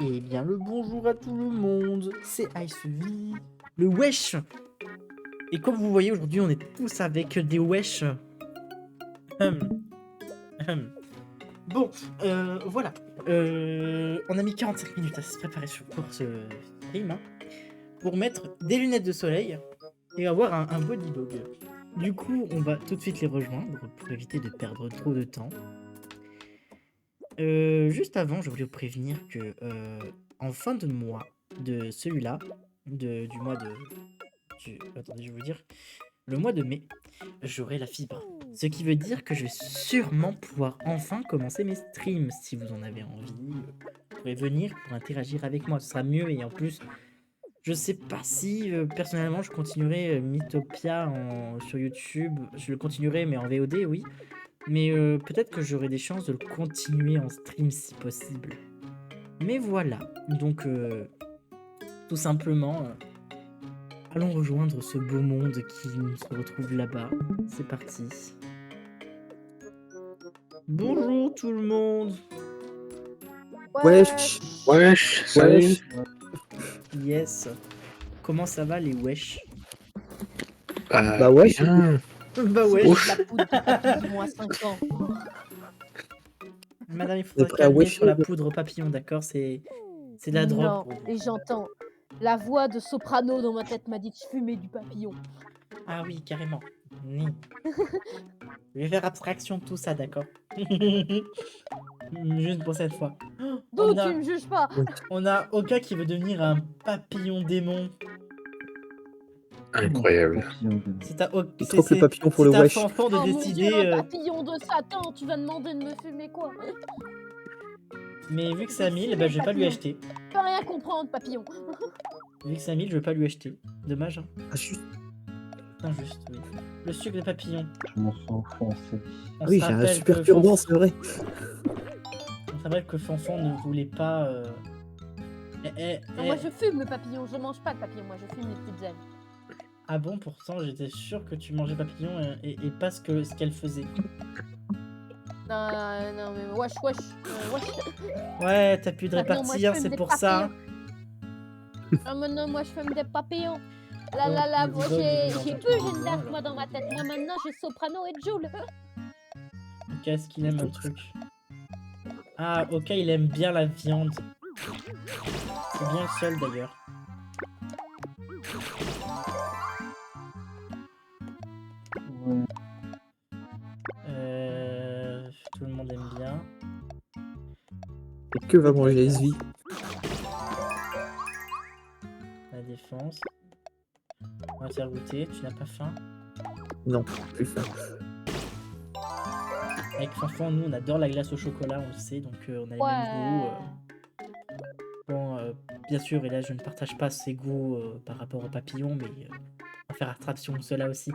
Eh bien, le bonjour à tout le monde, c'est IceV, le wesh. Et comme vous voyez, aujourd'hui, on est tous avec des wesh. Hum, hum. Bon, voilà. On a mis 45 minutes à se préparer pour ce stream, hein, pour mettre des lunettes de soleil et avoir un body dog. Du coup, on va tout de suite les rejoindre pour éviter de perdre trop de temps. Juste avant, je voulais vous prévenir que en fin de mois de celui-là, du mois de... attendez, je vais vous dire. Le mois de mai, j'aurai la fibre. Ce qui veut dire que je vais sûrement pouvoir enfin commencer mes streams. Si vous en avez envie, vous pourrez venir pour interagir avec moi. Ce sera mieux et en plus, je sais pas si personnellement je continuerai Mythopia sur YouTube. Je le continuerai mais en VOD, oui. Mais peut-être que j'aurai des chances de le continuer en stream si possible. Mais voilà, donc tout simplement, allons rejoindre ce beau monde qui se retrouve là-bas. C'est parti. Bonjour tout le monde. Wesh, Wesh, salut. wesh. Yes. Comment ça va les wesh? Bah wesh. Bien. Bah wesh. Ouf. La poudre de papillon à 5 ans. Madame, il T'es faudra prêt à calmer wesh sur la poudre papillon, d'accord? C'est de la drogue Non, pour vous. et j'entends la voix de soprano dans ma tête m'a dit que je fumais du papillon. Ah oui, carrément. Ni. Je vais faire abstraction de tout ça, d'accord? Juste pour cette fois. D'où tu me juges pas? On a Oka qui veut devenir un papillon démon. Incroyable. C'est à Il troque le papillon pour le c'est à wesh. Fanfan de Oh mon décider. Dieu, un papillon de Satan, tu vas demander de me fumer quoi? Mais vu que c'est à 1000, bah, je vais pas lui acheter. Je peux rien comprendre, papillon. Vu que c'est à 1000, je vais pas lui acheter. Dommage, hein. Ah, juste. Injuste, oui. Le sucre de papillon. Je me sens enfoncé. On Oui, se j'ai un rappelle super que turban, c'est vrai. On se rappelle que Fanfan ne voulait pas. Non, moi je fume le papillon, je mange pas le papillon, moi je fume les petites ailes. Ah bon, pourtant j'étais sûr que tu mangeais papillon et pas ce qu'elle faisait. Non, mais wesh. Ouais, t'as plus de Papillon, moi, répartie, hein, je fume c'est des pour ça. Ah mais non, moi je fume des papillons. Bon, Là, le moi dog, il j'ai mange plus un Jeanne peu d'Arc alors. moi dans ma tête. Moi maintenant j'ai Soprano et Jules. Qu'est-ce qu'il aime un truc? Ah, ok, il aime bien la viande. C'est bien le seul d'ailleurs. Ouais. Tout le monde aime bien. Et que va manger SV? La défense. On va te faire goûter, tu n'as pas faim? Non, plus faim. Avec Fanfan, nous on adore la glace au chocolat, on le sait, donc on a les mêmes goûts. Bon, bien sûr, et là je ne partage pas ses goûts par rapport au papillon, mais on va faire attraction de cela aussi.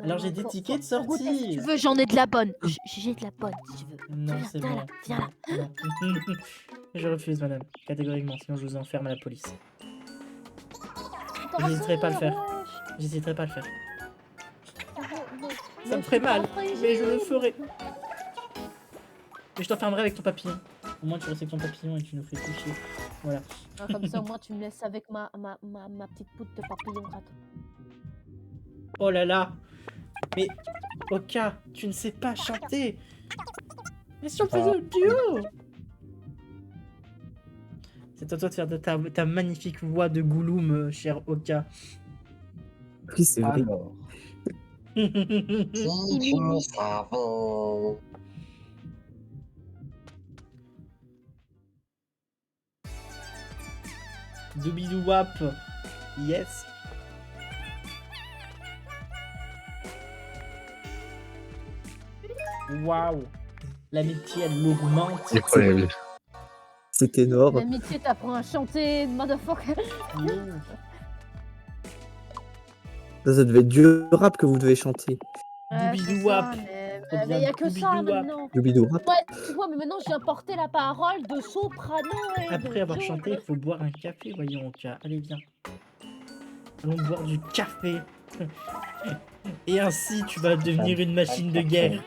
Alors j'ai des tickets de Si sortie. tu veux, j'en ai de la bonne. J'ai de la bonne si tu veux. Non, c'est viens bon. là, viens là. Non. Je refuse, madame, catégoriquement, sinon je vous enferme à la police. J'hésiterai pas à le faire. J'hésiterai pas à le faire. Ça me ferait mal, mais je le ferai. Mais je t'enfermerai avec ton papillon. Au moins tu restes avec ton papillon et tu nous fais plus chier. Voilà. Ah, comme ça, moi, tu me laisses avec ma petite poudre de papillon gratte. Oh là là. Mais Oka, tu ne sais pas chanter. Mais si on faisait le duo. C'est à toi de faire de ta magnifique voix de Gouloum, cher Oka. Oui, c'est vrai. Alors, Si tu me savais. Doubidouwap. Yes. Waouh. L'amitié, elle l'augmente. Incroyable. C'est énorme. L'amitié t'apprend à chanter, motherfucker. Ça devait être du rap que vous devez chanter. Doubidouwap. Mais y a que ça maintenant. Du bidou rap. Ouais, tu vois, mais maintenant j'ai importé la parole de soprano et de Après avoir Jules. chanté, il faut boire un café, voyons, Oka. Allez, viens. Allons boire du café. Et ainsi, tu vas devenir une machine de guerre.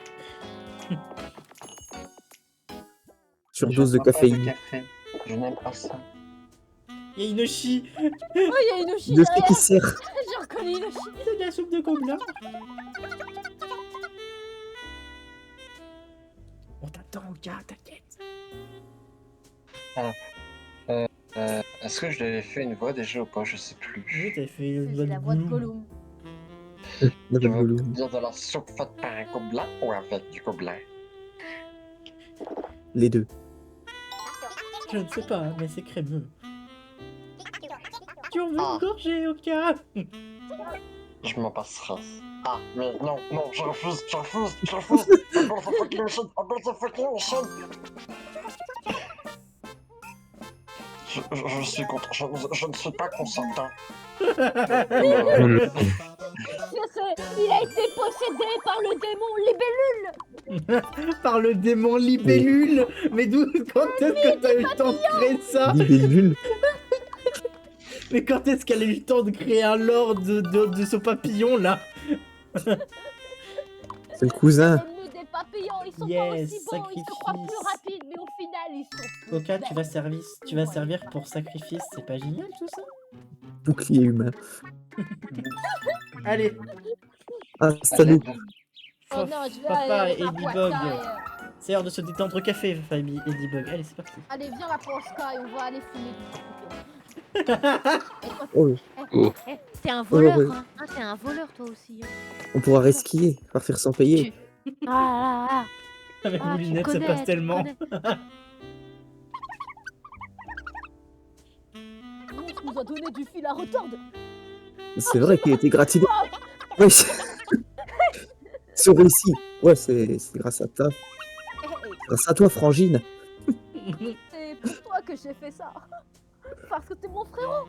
Surdose de bois pas caféine. café. Je n'aime pas ça. Il y a Inoshi. Oh, il y a Inoshi De ce derrière. qui sert. J'ai reconnu Inoshi. C'est de la soupe de gobelin. On t'attend, gars, t'inquiète. Est-ce que je l'avais fait une voix déjà ou pas? Je sais Oui, plus. t'avais fait une C'est la voix de Gollum. Gollum. La Je veux Gollum. dire de la soupe faite par un gobelin ou avec du gobelin? Les deux. Je ne sais pas, mais c'est crémeux. Tu en veux Ah. une gorgée, Oka? Je m'en passerai. Ah, mais non, je refuse. I'm not a fucking machine. Je suis contre. Je ne suis pas consentant. Je sais, il a été possédé par le démon libellule. Par le démon libellule. Mais d'où, quand est-ce que t'as eu le temps de créer ça? Libellule. Mais quand est-ce qu'elle a eu le temps de créer un lore de ce papillon là? C'est le cousin. L'ennemi des papillons, ils sont pas Yes, aussi bons, ils se croient plus sacrifice. rapides, mais au final, ils sont plus Oka, bêtes. tu vas servir pour sacrifice, c'est pas génial tout ça? Bouclier humain. Allez, Ah, salut. Oh non, je vais Papa aller et à Ladybug. Poiscaille. C'est l'heure de se détendre au café, famille et Ladybug. Allez, c'est parti. Allez, viens à Poiscaille, on va aller fumer. Oh, T'es un voleur, voleur, hein. T'es un voleur, toi aussi. on pourra resquiller, partir sans payer. Ah, Avec ah, vos tu lunettes, ça connais, passe tu tellement. connais. On nous a donné du fil à retordre. C'est vrai qu'il a été gratiné. Ouais. C'est réussi. Ouais, c'est grâce à toi. Grâce à toi, Frangine. C'est pour toi que j'ai fait ça. Parce que t'es mon frérot.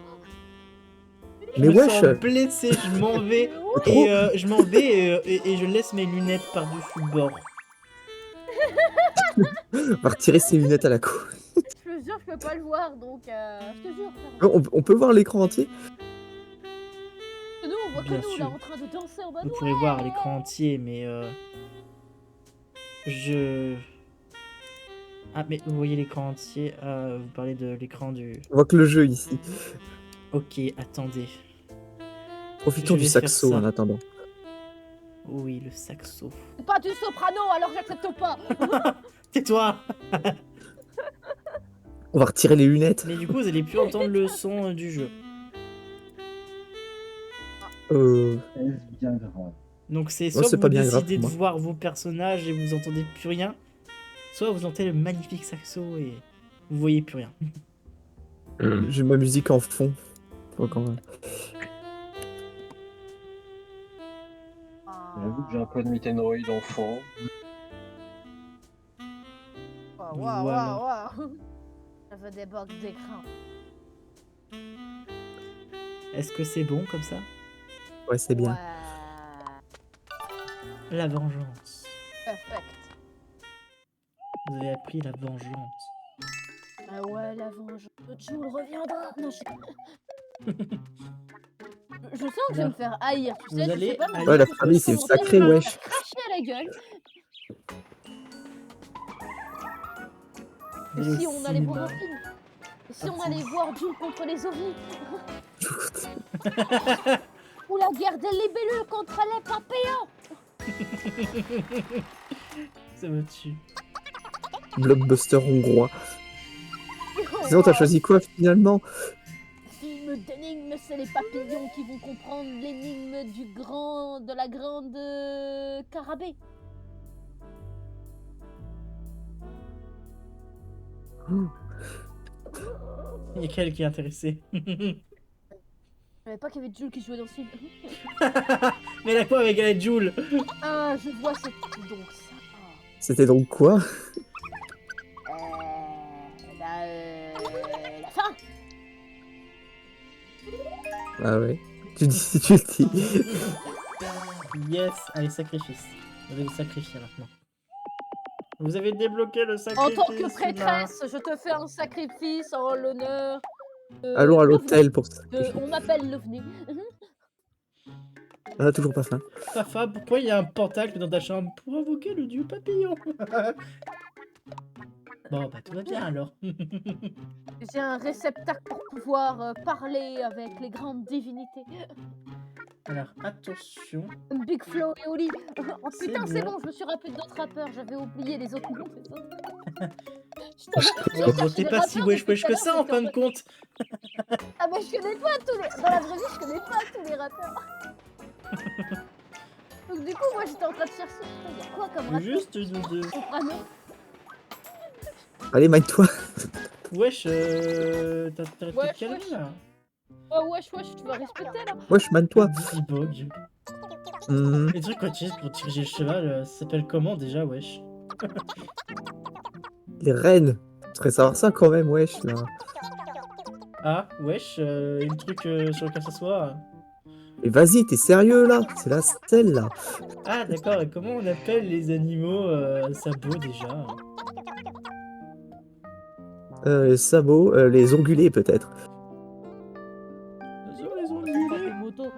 Mais Je me wesh. sens blessé, je m'en vais. Trop. Et je m'en vais et je laisse mes lunettes par-dessus le bord. On va retirer ses lunettes à la cour. Je te jure, je peux pas le voir, donc je te jure. frérot. On peut voir l'écran entier? Nous, on voit que Bien nous, sûr. là, en train de danser en mode. Vous pourrez voir l'écran entier, mais Ah, mais vous voyez l'écran entier. Vous parlez de l'écran du. On voit que le jeu ici. Ok, attendez. Profitons Je du vais faire saxo ça. en attendant. Oui, le saxo. Pas du soprano, alors j'accepte pas. Tais-toi! On va retirer les lunettes. Mais du coup, vous allez plus entendre le son du jeu. Est-ce bien grave? Donc c'est Oh, soit c'est vous pas bien grave décidez pour de moi. voir vos personnages et vous entendez plus rien, soit vous entendez le magnifique saxo et vous voyez plus rien. J'ai ma musique en fond. Faut quand même. J'avoue que j'ai un peu de Nintendo en fond. Waouh, Voilà. waouh. Je veux des box d'écran. Est-ce que c'est bon comme ça? Ouais, c'est bien. Ouais. La vengeance. Perfect. Vous avez appris la vengeance. Ah ouais, la vengeance. Jules reviendra. Non, je sens que je vais me faire haïr, tu Vous sais. allez je sais pas, mais aller- je Ouais, la sens que famille, je c'est vais commencer sacré, à me wesh. faire cracher à la gueule. Vous Et allez si au on allait voir un cinéma. film? Et si on allait voir Jules contre les ovnis? Ou la guerre des libellules contre les papillons? Ça me tue. Blockbuster hongrois. Sinon, t'as choisi quoi finalement? Film d'énigmes, c'est les papillons qui vont comprendre l'énigme de la grande Carabée. Il y a quelqu'un qui est intéressé. Je savais pas qu'il y avait Jules qui jouait dans ce film. Mais la quoi avec la Joule? Ah, je vois, c'est donc ça. C'était donc quoi? La fin. Ah ouais. Tu dis. Yes, allez, sacrifice. Vous allez vous sacrifier maintenant. Vous avez débloqué le En sacrifice. tant que là. prêtresse, je te fais un sacrifice en l'honneur. Allons à l'OVNI. l'hôtel pour ça. On m'appelle l'OVNI. On a toujours pas faim. Fafa, pourquoi il y a un pentacle dans ta chambre? Pour invoquer le dieu papillon. Bon, bah tout va bien alors. J'ai un réceptacle pour pouvoir parler avec les grandes divinités. Alors, attention. Big Flo et Oli. Oh C'est putain, c'est bien. bon, je me suis rappelé d'autres rappeurs. J'avais oublié les autres noms des autres. Ouais, bon, t'es pas si wesh wesh que ça en fin de compte. Ah bah je connais pas tous les... Dans la vraie vie, je connais pas tous les rappeurs. Donc du coup, moi j'étais en train de chercher. Putain, y a quoi comme rappeur? Juste de... Soprano. Allez, mine-toi. Wesh, t'as Wesh, te calmer wesh. là. Oh wesh, tu vas respecter là. Wesh, mine-toi. Dippy Bog. Mhm. Les trucs qu'on utilise pour diriger le cheval, ça s'appelle comment déjà, wesh? Les reines. Tu devrais savoir ça quand même, wesh, là. Ah, wesh, le truc sur lequel s'asseoir. Mais vas-y, t'es sérieux, là? C'est la stèle, là. Ah, d'accord, et comment on appelle les animaux sabots déjà? Les sabots, les ongulés, peut-être. Sur les Pas ongulés. des motos.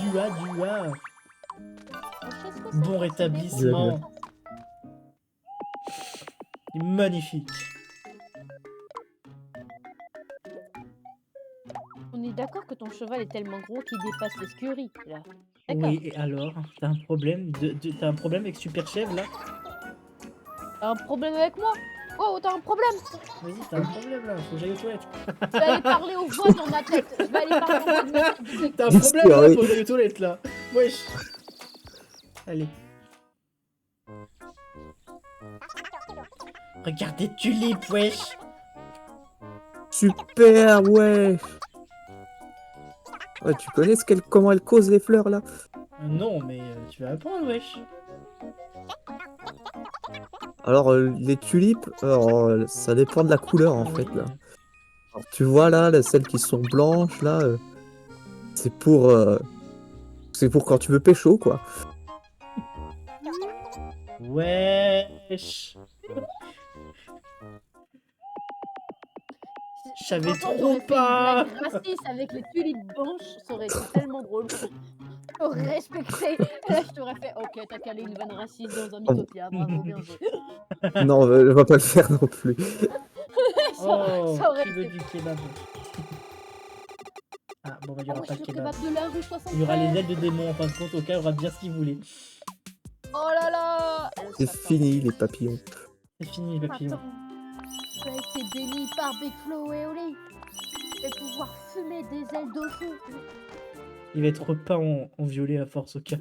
Dua. Oh, je sais ce que c'est, Bon c'est rétablissement. Magnifique. On est d'accord que ton cheval est tellement gros qu'il dépasse l'escurie, là. D'accord. Oui, et alors? T'as un problème t'as un problème avec Super Chèvre là? T'as un problème avec moi? Oh, t'as un problème? Vas-y, t'as un problème là, faut que j'aille aux toilettes. Je vais aller parler aux voix dans ma tête. Je vais aller parler aux voix de ma tête. T'as un Bien problème sûr, là, oui. faut que j'aille aux toilettes là. Wesh. Allez. Regarde des tulipes, wesh. Super, wesh. Ouais, tu connais comment elles causent les fleurs, là? Non, mais tu vas apprendre, wesh. Alors, les tulipes, alors, ça dépend de la couleur, en fait, là. Alors, tu vois, là, celles qui sont blanches, là, c'est pour quand tu veux pécho, quoi. Wesh. Je savais Franchement, trop j'aurais fait pas. une blague raciste avec les tulipes blanches, ça aurait été tellement drôle. J'aurais respecté. Et là, je t'aurais fait, ok, t'as calé une vanne raciste dans un Mythopia, bravo, bien joué. Non, je vais pas le faire non plus. Oh, ça aurait qui veut été... du kebab? Ah, bon, bah, il y Ah aura ouais, pas le de kebab. kebab de la rue 73. Il y aura les ailes de démon en fin de compte, au cas, il y aura bien ce qu'il voulait. Oh là là. C'est fini, les papillons. C'est fini, les papillons. Attends. Tu as été béni par Big Flo et Oli. Et pouvoir fumer des ailes de feu. Il va être repeint en violet à force, au cas.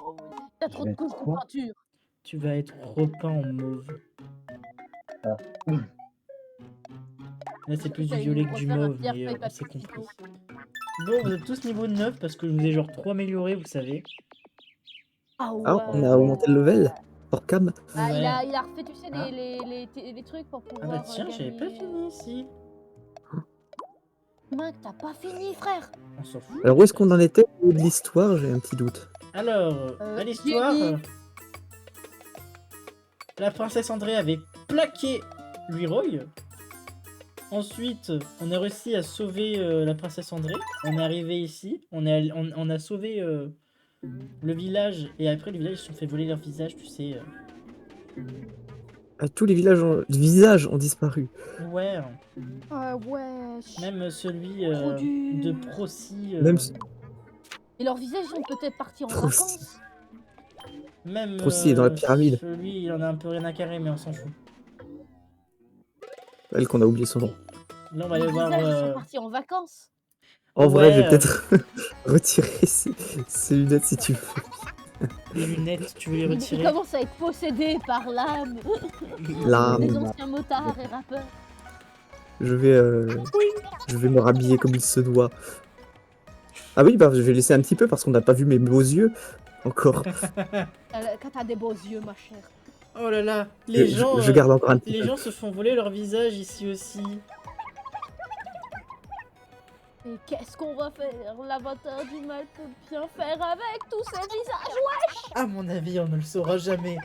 Oh, oui. T'as trop de Mais couches de quoi? peinture. Tu vas être repeint en mauve. Ah. Là, c'est plus du T'as violet une que du refaire un mauve, pierre, mais feuille, on s'est papier, compris. ciseaux. Bon, vous êtes tous niveau 9 parce que je vous ai genre trop amélioré, vous savez. Ah Ah, ouais. on a augmenté le level. Hors cam. Ah, Ouais. il a refait, tu sais, Ah. les trucs pour Ah pouvoir. bah tiens, j'avais pas gagner. fini ici. Mec, t'as pas fini, frère. On s'en fout. Alors, où est-ce qu'on en était au niveau de l'histoire? J'ai un petit doute. Alors, à l'histoire, Jenny. la princesse André avait plaqué Leroy. Ensuite, on a réussi à sauver la princesse André. On est arrivé ici, on a sauvé le village, et après le village ils se sont fait voler leur visage, tu sais. Tous les visages ont disparu. Ouais, Ah wesh. même celui Trop dur. de Procy. Même Et leurs visages sont peut-être partis en Procy. vacances. Même Procy est dans la pyramide. celui, il en a un peu rien à carrer, mais on s'en fout. Elle qu'on a oublié son nom. Là, on va Les aller voir. visages sont partis en vacances. En vrai, je vais Ouais. peut-être retirer ces lunettes si tu veux. Les lunettes, tu veux les Il retirer? commence à être possédé par l'âme Là, des anciens motards et rappeurs. je vais me rhabiller comme il se doit. Ah oui, bah, je vais laisser un petit peu parce qu'on n'a pas vu mes beaux yeux encore. Quand t'as des beaux yeux, ma chère. Oh là là, les gens, Je garde encore un petit les peu. gens se font voler leur visage ici aussi. Et qu'est-ce qu'on va faire? L'avatar du mal peut bien faire avec tous ces visages. À mon avis, on ne le saura jamais.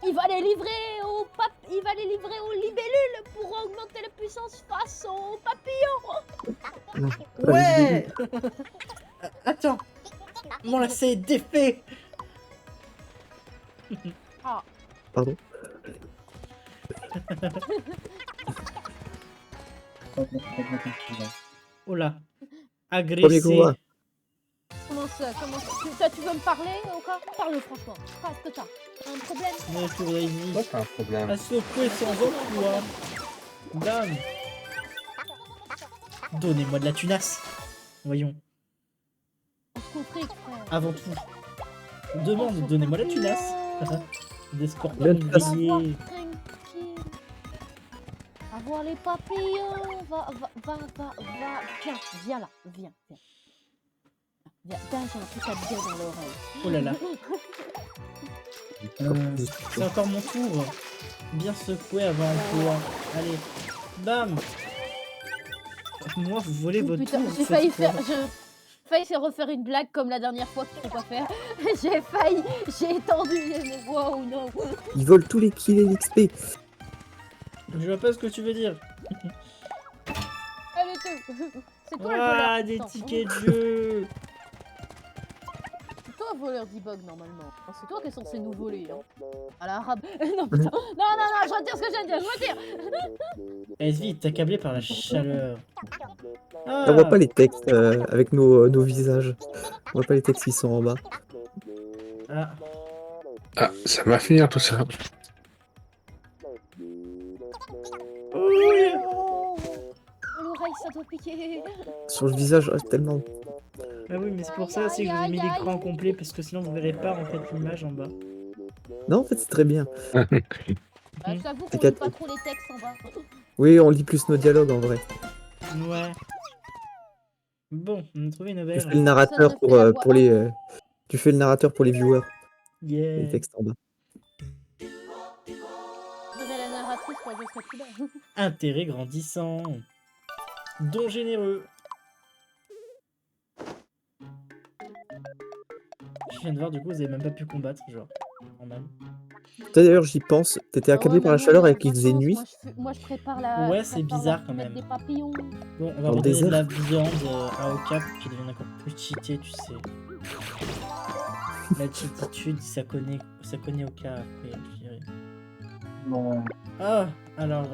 Il va les livrer au il va les livrer aux libellules pour augmenter la puissance face aux papillons. Ouais. Attends, mon lacet est défait. Ah, Pardon. Oh là. Premier Agressé. combat. comment ça? Tu veux me parler ou quoi? Parle franchement. Qu'est-ce que t'as? Un problème? Retour Daisy. Quoi, c'est un problème? À secouer sans emploi. Bam. Donnez-moi de la tunasse. Voyons. On se confrie, frère. Avant tout. Demande, donnez-moi la tunasse. Des scorpions La tunasse. grillés. Tranquille. Avoir les papillons. Va. Viens là. Viens. Viens, j'ai un truc à te dire dans l'oreille. Oh là là. C'est encore mon tour. Bien secoué avant emploi. Allez. Bam. Moi, vous volez Oh, votre putain, tour. j'ai failli refaire une blague comme la dernière fois que tu peux pas faire. J'ai étendu les voix ou non. Ils volent tous les kills et l'XP. Je vois pas ce que tu veux dire. Allez, c'est toi le Ah, voleur. des Attends. tickets de jeu. C'est toi le voleur d'e-bug normalement. Enfin, c'est toi qui es censé nous voler. Hein. À l'arabe. Non, putain. Non, je retire ce que je viens de dire. Je retire. Vas-y, il est accablé par la chaleur. Ah. On voit pas les textes avec nos visages. On voit pas les textes qui sont en bas. Ah. Ah, ça va finir tout ça. Oui. Oh, l'oreille, ça doit piquer. Sur le visage, tellement. Bah oui, mais c'est pour ça aussi que je vous ai mis Aïe, aïe, l'écran complet parce que sinon vous verrez pas en fait l'image en bas. Non, en fait, c'est très bien. Bah, j'avoue qu'on lit quatre- pas trop les textes en bas. Oui, on lit plus nos dialogues en vrai. Ouais. Bon, on a trouvé une Tu auberge. fais le narrateur Personne ne fait la voix pour les. Tu fais le narrateur pour les viewers. Les Yeah. textes en bas. Je serais la narratrice quand je serai plus là. Intérêt grandissant. Don généreux. Je viens de voir, du coup, vous avez même pas pu combattre, genre. Normal. Toi, d'ailleurs, j'y pense. T'étais accablé Ouais, par la mais chaleur moi, et qu'il faisait nuit. Moi, je prépare la. Ouais, je c'est prépare bizarre la quand fumette même. Des papillons. Bon, on va Dans le redonner de la désert. viande à Oka pour qu'il devienne encore plus cheaté, tu sais. La cheatitude, ça connaît Oka après, je dirais. Non. Ah, alors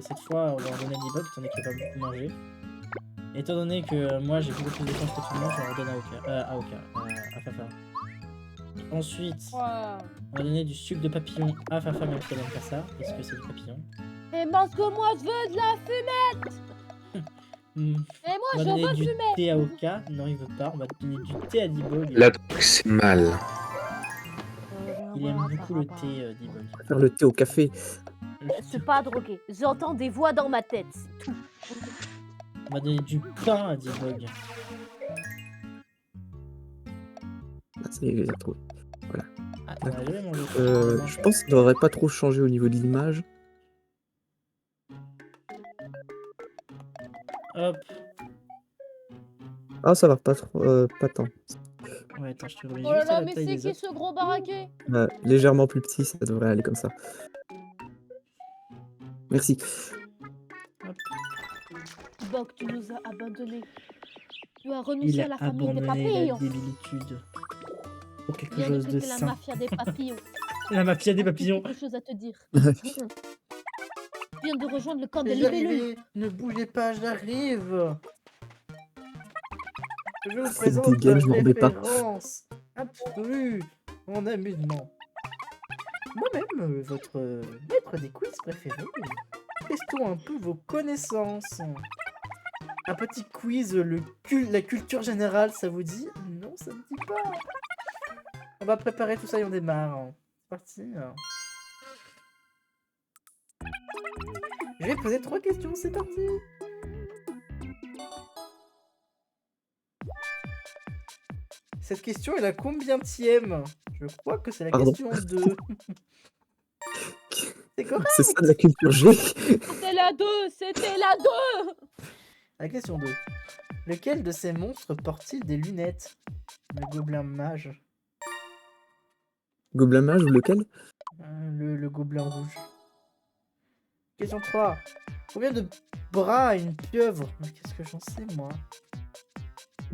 cette fois, on va en donner à Nibok, étant donné qu'il va beaucoup manger. Étant donné que moi j'ai beaucoup plus de défense que tout le monde, je vais en redonner à Fafa. Ensuite, Ouais. on va donner du sucre de papillon à Fafa, même si elle aime pas ça, parce que c'est du papillon. Et parce que moi, je veux de la fumée. Hmm. Et moi, On va je donner veux du fumer. thé à Oka. Non, il veut pas. On va donner du thé à Dibog. La drogue, c'est mal. Il aime beaucoup le thé, Dibog. Faire le thé au café. C'est pas drogué. J'entends des voix dans ma tête. C'est tout. On va donner du pain à Dibog. Ah, ça y est, je les ai retrouvés. Ah, on a jamais mangé. Je pense qu'il devrait pas trop changer au niveau de l'image. Hop. Ah, ça va pas trop, pas tant. Ouais, attends, je te remets Oh là juste à là, la mais taille c'est des qui autres. ce gros baraquet? Légèrement plus petit, ça devrait aller comme ça. Merci. Bok, tu nous as abandonnés. Tu as renoncé Il à a la famille des abandonné la papillons. débilitude. Pour quelque Viens chose de d'écouter la sain. mafia des papillons. La mafia des J'ai papillons. quelque chose à te dire. Je viens de rejoindre le camp des libellus. Ne bougez pas, j'arrive. Je vous C'est présente dégaine, je m'en remets pas. référence absolue en amusement. Moi-même, votre maître des quiz préféré. Testons un peu vos connaissances. Un petit quiz, la culture générale, ça vous dit? Non, ça me dit pas. On va préparer tout ça et on démarre. C'est parti. Je vais poser 3 questions, c'est parti. Cette question est la combientième? Je crois que c'est la Pardon. question 2. C'est correct. C'est ça de la culture G. C'était la 2, c'était la 2. La question 2. Lequel de ces monstres porte-t-il des lunettes? Le gobelin mage. Gobelin mage ou lequel? Le gobelin rouge. Question 3. Combien de bras a une pieuvre? Mais qu'est-ce que j'en sais, moi?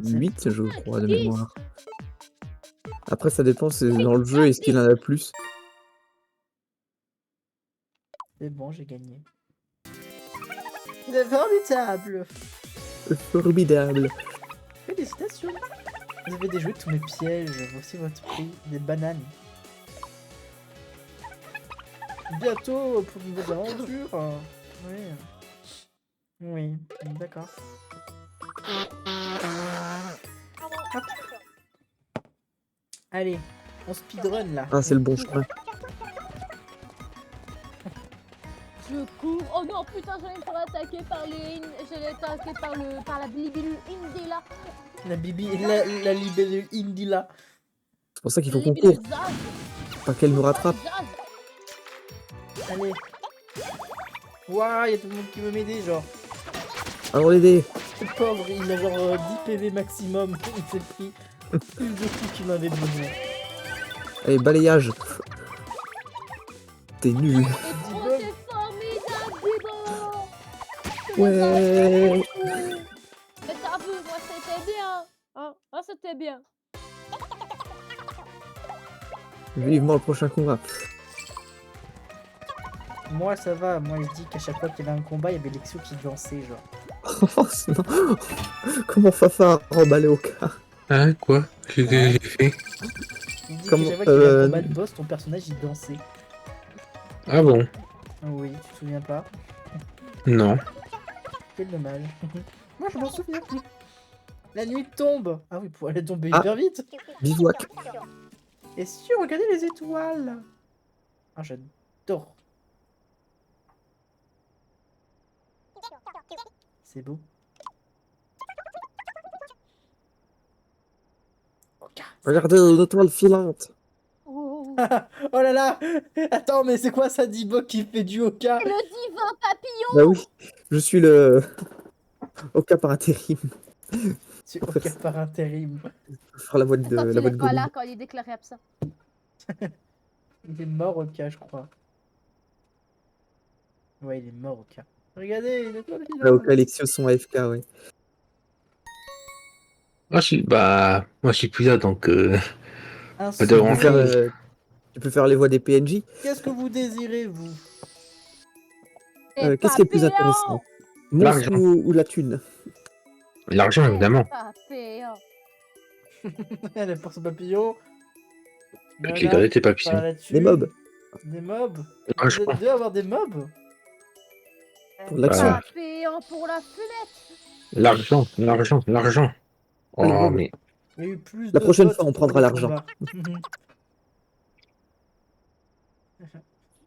8, je crois, de mémoire. Après, ça dépend, c'est dans le jeu, est-ce qu'il en a plus? C'est bon, j'ai gagné. C'est formidable. Formidable. Félicitations. Vous avez déjoué tous mes pièges. Voici votre prix. Des bananes. Bientôt pour de nouvelles aventures. Oui. Oui, d'accord. Hop. Allez, on speedrun là. Ah, c'est le bon chemin. Je cours. Oh non, putain, j'allais me faire attaquer par les. J'allais être attaqué par la Bilibili Indila. La libellule Indila. C'est pour ça qu'il faut qu'on court, pas qu'elle nous rattrape. Allez. Waouh, il y a tout le monde qui veut m'aider, genre. Allons l'aider. Le pauvre, il a genre 10 PV maximum. Il s'est pris plus de coups qu'il en avait besoin. Allez, balayage. T'es nul. Oh, c'est formidable, Bibo. Ouais. Mais t'as vu, moi c'était bien. Hein? Ah, c'était bien. Vivement le prochain combat. Moi, ça va. Moi, je dis qu'à chaque fois qu'il y avait un combat, il y avait Lexio qui dansait, genre. Oh, non. Comment Fafa a remballé au cas? Hein, quoi? Qu'est-ce que j'ai fait? Il dit Comment- que chaque fois qu'il y avait un combat de boss, ton personnage, il dansait. Ah bon? Ah oui, tu te souviens pas? Non. Quel dommage. Moi, je m'en souviens plus. La nuit tombe. Ah oui, pour aller tomber Ah. hyper vite. Bivouac. Et si, regardez les étoiles. Ah, j'adore. C'est beau. Regardez une étoile filante. Oh. Oh là là. Attends, mais c'est quoi ça, Dibo qui fait du Oka? Le divin papillon. Bah oui, je suis le Oka par intérim. C'est Oka par intérim. Je vais faire la voix de Quand la il voix est de pas Gollum. là, quand il est déclaré absent. Il est mort Oka, je crois. Ouais, il est mort Oka. Regardez, il est pas Là, Oka et Lexio sont AFK, ouais. Moi, je suis plus là, donc, Un Pas de Tu peux grand faire, chose. tu peux faire les voix des PNJ. Qu'est-ce que vous désirez, vous? Qu'est-ce qui est le plus intéressant? Monstre L'argent. ou la thune? L'argent, évidemment. Papillon. Elle est pour son papillon. J'ai gardé tes Par papillons. là-dessus. Des mobs. Des mobs. Vous L'argent. êtes deux à avoir des mobs? Pour l'action. Papillon pour la fenêtre. L'argent. L'argent. Allez, Oh, bon. mais. Il y a eu plus La de prochaine votes fois, on pour prendra le l'argent. combat.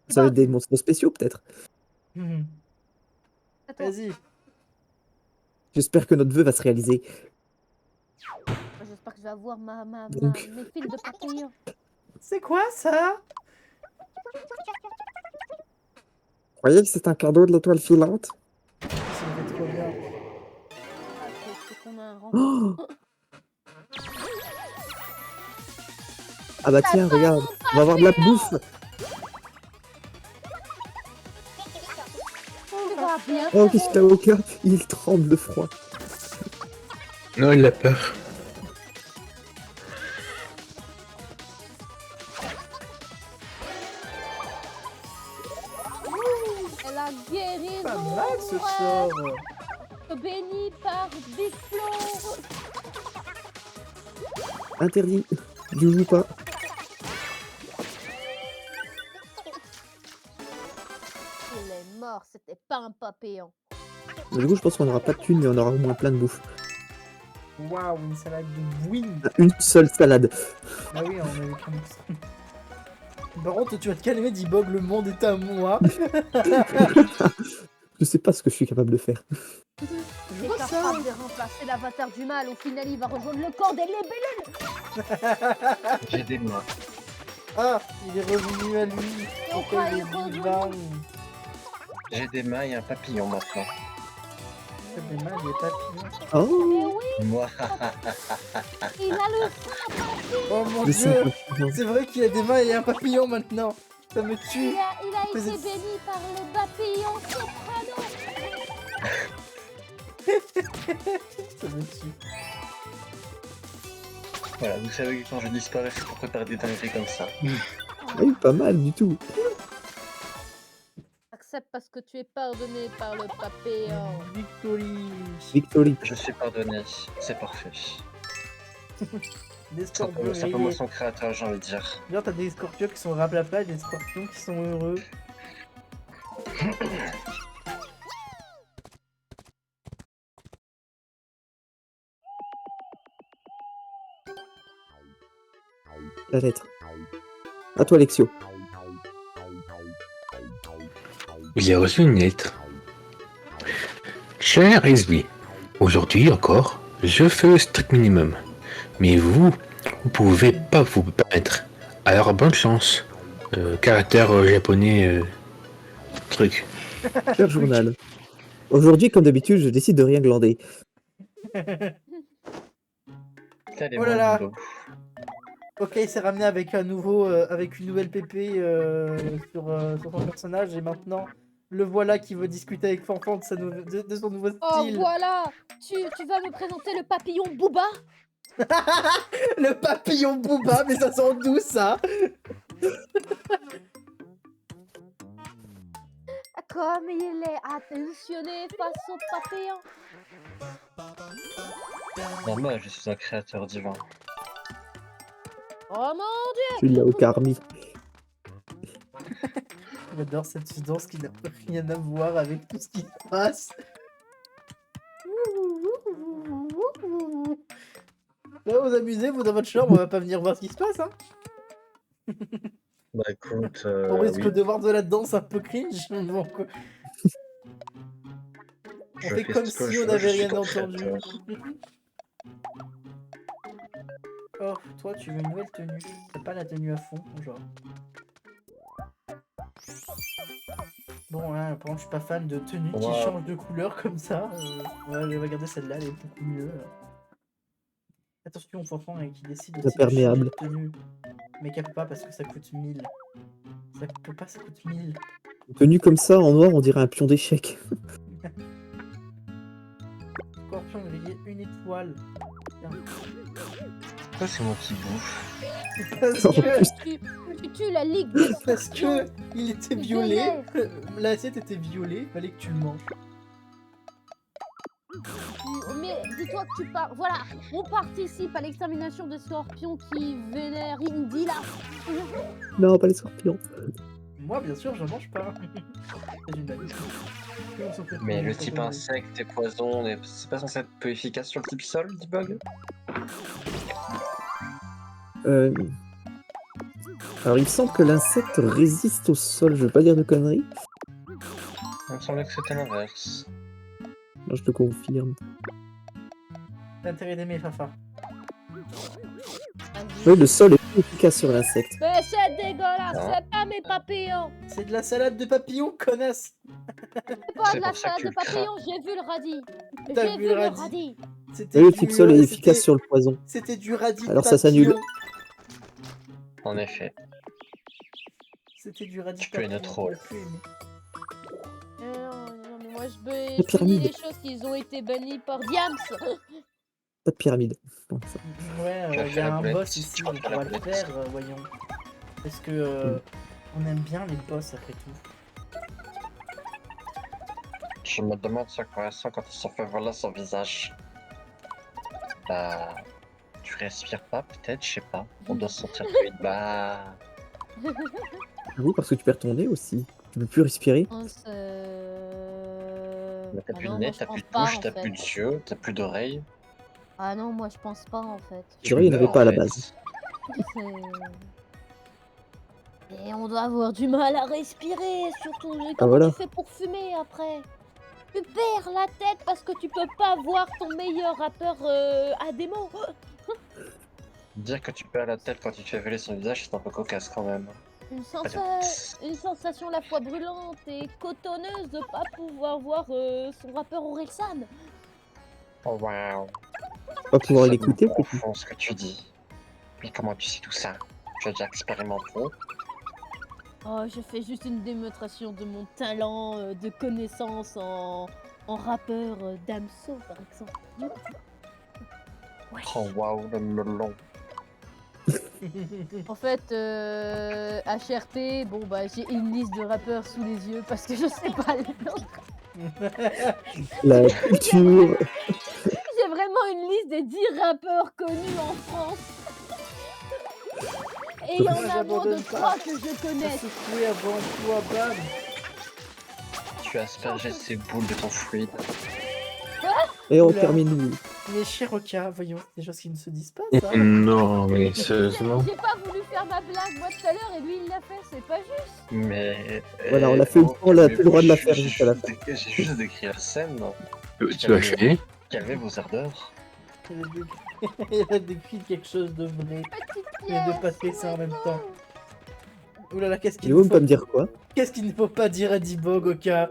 Ça va être des monstres spéciaux, peut-être. Attends, Vas-y. J'espère que notre vœu va se réaliser. j'espère que je vais avoir Donc. mes fils de papillon. C'est quoi ça? Vous croyez que c'est un cadeau de l'étoile filante? Ça me fait trop bien. Ah, c'est qu'on a un rang. Oh Ah bah tiens, regarde, on va avoir de la bouffe. On va bien. Oh, qu'est-ce qu'il a au cœur? Il tremble de froid. Non, il a peur. La guérison. Pas mal ce ouais. sort. Béni par Big Flo. Interdit. Je joue pas. Il est mort, c'était pas un papillon. Du coup, je pense qu'on n'aura pas de thunes, mais on aura au moins plein de bouffe. Waouh, une salade de bouine. Une seule salade. Ah oui, on avait comme ça. Par contre, tu vas te calmer, Dibog, le monde est à moi. Je sais pas ce que je suis capable de faire. Je Et vois ça. capable de remplacer l'avatar du mal, au final il va rejoindre le camp des libellules. J'ai des mains. Ah, il est revenu à lui. Et on croit y revenir. J'ai des mains et un papillon maintenant. Des mains, des papillons. Mais Oh, oui, Moi, il a le Oh mon le dieu, sang. c'est vrai qu'il a des mains et un papillon maintenant. Ça me tue. il a été Mais c'est- béni par le papillon soprano. Ça me tue. Voilà, vous savez que quand je disparais, c'est pour préparer des dingueries comme ça. Oui, pas mal du tout. Accepte parce que tu es pardonné par le papillon. Victory. Victory. Je suis pardonné, c'est parfait. Des C'est un scorpions peu, c'est un peu rayés. moi son créateur, j'ai envie de dire. Genre, t'as des scorpions qui sont raplapla et des scorpions qui sont heureux. La lettre. À toi, Alexio. J'ai reçu une lettre. Cher SB, aujourd'hui encore, je fais le strict minimum. Mais vous pouvez pas vous permettre. Alors bonne chance. Caractère japonais truc. Cher journal. Aujourd'hui, comme d'habitude, je décide de rien glander. Tel est Oh là mon là. boulot. Ok, il s'est ramené avec un nouveau, avec une nouvelle PP sur son personnage et maintenant le voilà qui veut discuter avec Fanfan de son nouveau Oh style. voilà, tu vas me présenter le papillon Booba? Le papillon Booba, mais ça sent d'où ça? Comme il est attentionné face au papillon. Normal, je suis un créateur divin. Oh mon dieu! Tu l'as au carmi. J'adore cette danse qui n'a rien à voir avec tout ce qui se passe. Là, vous amusez, vous dans votre chambre, on va pas venir voir ce qui se passe, hein. Bah écoute, On risque oui, de voir de la danse un peu cringe, donc on je fait fais comme ce que si je on veux, je n'avait suis rien ton entendu. créateur. Oh, toi, tu veux une nouvelle tenue. T'as pas la tenue à fond, genre. Bon, hein, par contre, je suis pas fan de tenues qui Ouais. changent de couleur comme ça. On va garder celle-là, elle est beaucoup mieux. Attention aux enfants qui décident aussi de changer Imperméable. de tenue. Mais qu'elle peut pas parce que ça coûte 1000. Ça peut pas, ça coûte 1000. Tenu comme ça, en noir, on dirait un pion d'échec. Scorpion grillé, une étoile. Tiens. Pourquoi c'est moi qui bouffe? Parce En que, plus, Tu tues la ligue des parce scorpions. que il était Il violet. L'assiette était violée, fallait que tu le manges. Mais dis-toi que tu pars. Voilà, on participe à l'extermination des scorpions qui vénèrent Indy là. non, pas les scorpions. Moi, bien sûr, je mange pas. C'est une blague. On s'en fait Mais pas, le on s'en type fait pas. insecte et poison, c'est pas censé être peu efficace sur le type sol, Debug? Euh, Alors, il me semble que l'insecte résiste au sol. Je veux pas dire de conneries. Il me semblait que c'était l'inverse. Non, je te confirme. T'as intérêt d'aimer, Fafa. Oui, le sol est plus efficace sur l'insecte. Mais c'est dégueulasse, Non. c'est pas mes papillons. C'est de la salade de papillons, connasse. C'est pas C'est de la pour ça que salade tu de le crains. papillons, j'ai vu le radis. T'as J'ai vu vu le le radis. radis. C'était Oui, le du, type sol est efficace c'était- sur le poison. C'était du radis de Alors, ça s'annule. papillon. En effet. C'était du radis Tu peux papillon. une troll. j'ai plus aimé. Non, mais moi je La bénis pyramide. les choses qui ont été bannies par Diams. Pas de pyramide. Bon, ça. Ouais, Tu vas il y faire a la un boulette. boss ici, Tu vas on faire la pourra le boulette. faire, voyons. Parce que on aime bien les boss après tout. Je me demande ce qu'on ressent quand il se fait voler son visage. Bah... Tu respires pas, peut-être, je sais pas. On doit se sentir fluide. Bah... Ah oui, parce que tu perds ton nez aussi. Tu peux plus respirer. On se... Bah, t'as Ah plus non, de moi, nez, je t'as pense plus de pas, bouche, en t'as fait. plus d'yeux, t'as plus d'oreilles. Ah non, moi je pense pas en fait. C'est vrai, il n'y en avait meurs, pas à en la fait. base. Et on doit avoir du mal à respirer, surtout. Mais Ah, comment voilà. tu fais pour fumer après? Tu perds la tête parce que tu peux pas voir ton meilleur rappeur à démo. Dire que tu perds la tête quand il te fait voler son visage, c'est un peu cocasse quand même. Une sensation à la fois brûlante et cotonneuse de pas pouvoir voir son rappeur Orelsan. Oh waouh. Pas pouvoir Ça me l'écouter, c'est tout. confond ce que tu dis. Mais comment tu sais tout ça? Tu as déjà expérimenté? Oh, je fais juste une démonstration de mon talent de connaissance en rappeur Damso par exemple. Ouais. Oh waouh, le melon. En fait, HRT, bon bah j'ai une liste de rappeurs sous les yeux parce que je sais pas les noms. La culture. J'ai vraiment une liste des 10 rappeurs connus en France. Et il y en a moins de J'abandonne 3 pas. que je connais. Secoué avant toi, bam. Tu as aspergé ces boules de ton fluide. Et on Oula. termine. Mais cher Oka, voyons, des choses qui ne se disent pas, ça. Non, mais sérieusement. J'ai pas voulu faire ma blague moi tout à l'heure et lui il l'a fait, c'est pas juste. Mais. Voilà, on l'a fait une fois, on a plus le droit de la faire jusqu'à la fin. J'ai juste décrit la scène. Tu vas chier. Calmez vos ardeurs. Il a décrit quelque chose de vrai. Petite Mais de pièce, pas faire ça en même ouais, temps. Oulala, qu'est-ce qu'il Et ne vous faut... pas me dire quoi? Qu'est-ce qu'il ne faut pas dire à Dibog, Oka?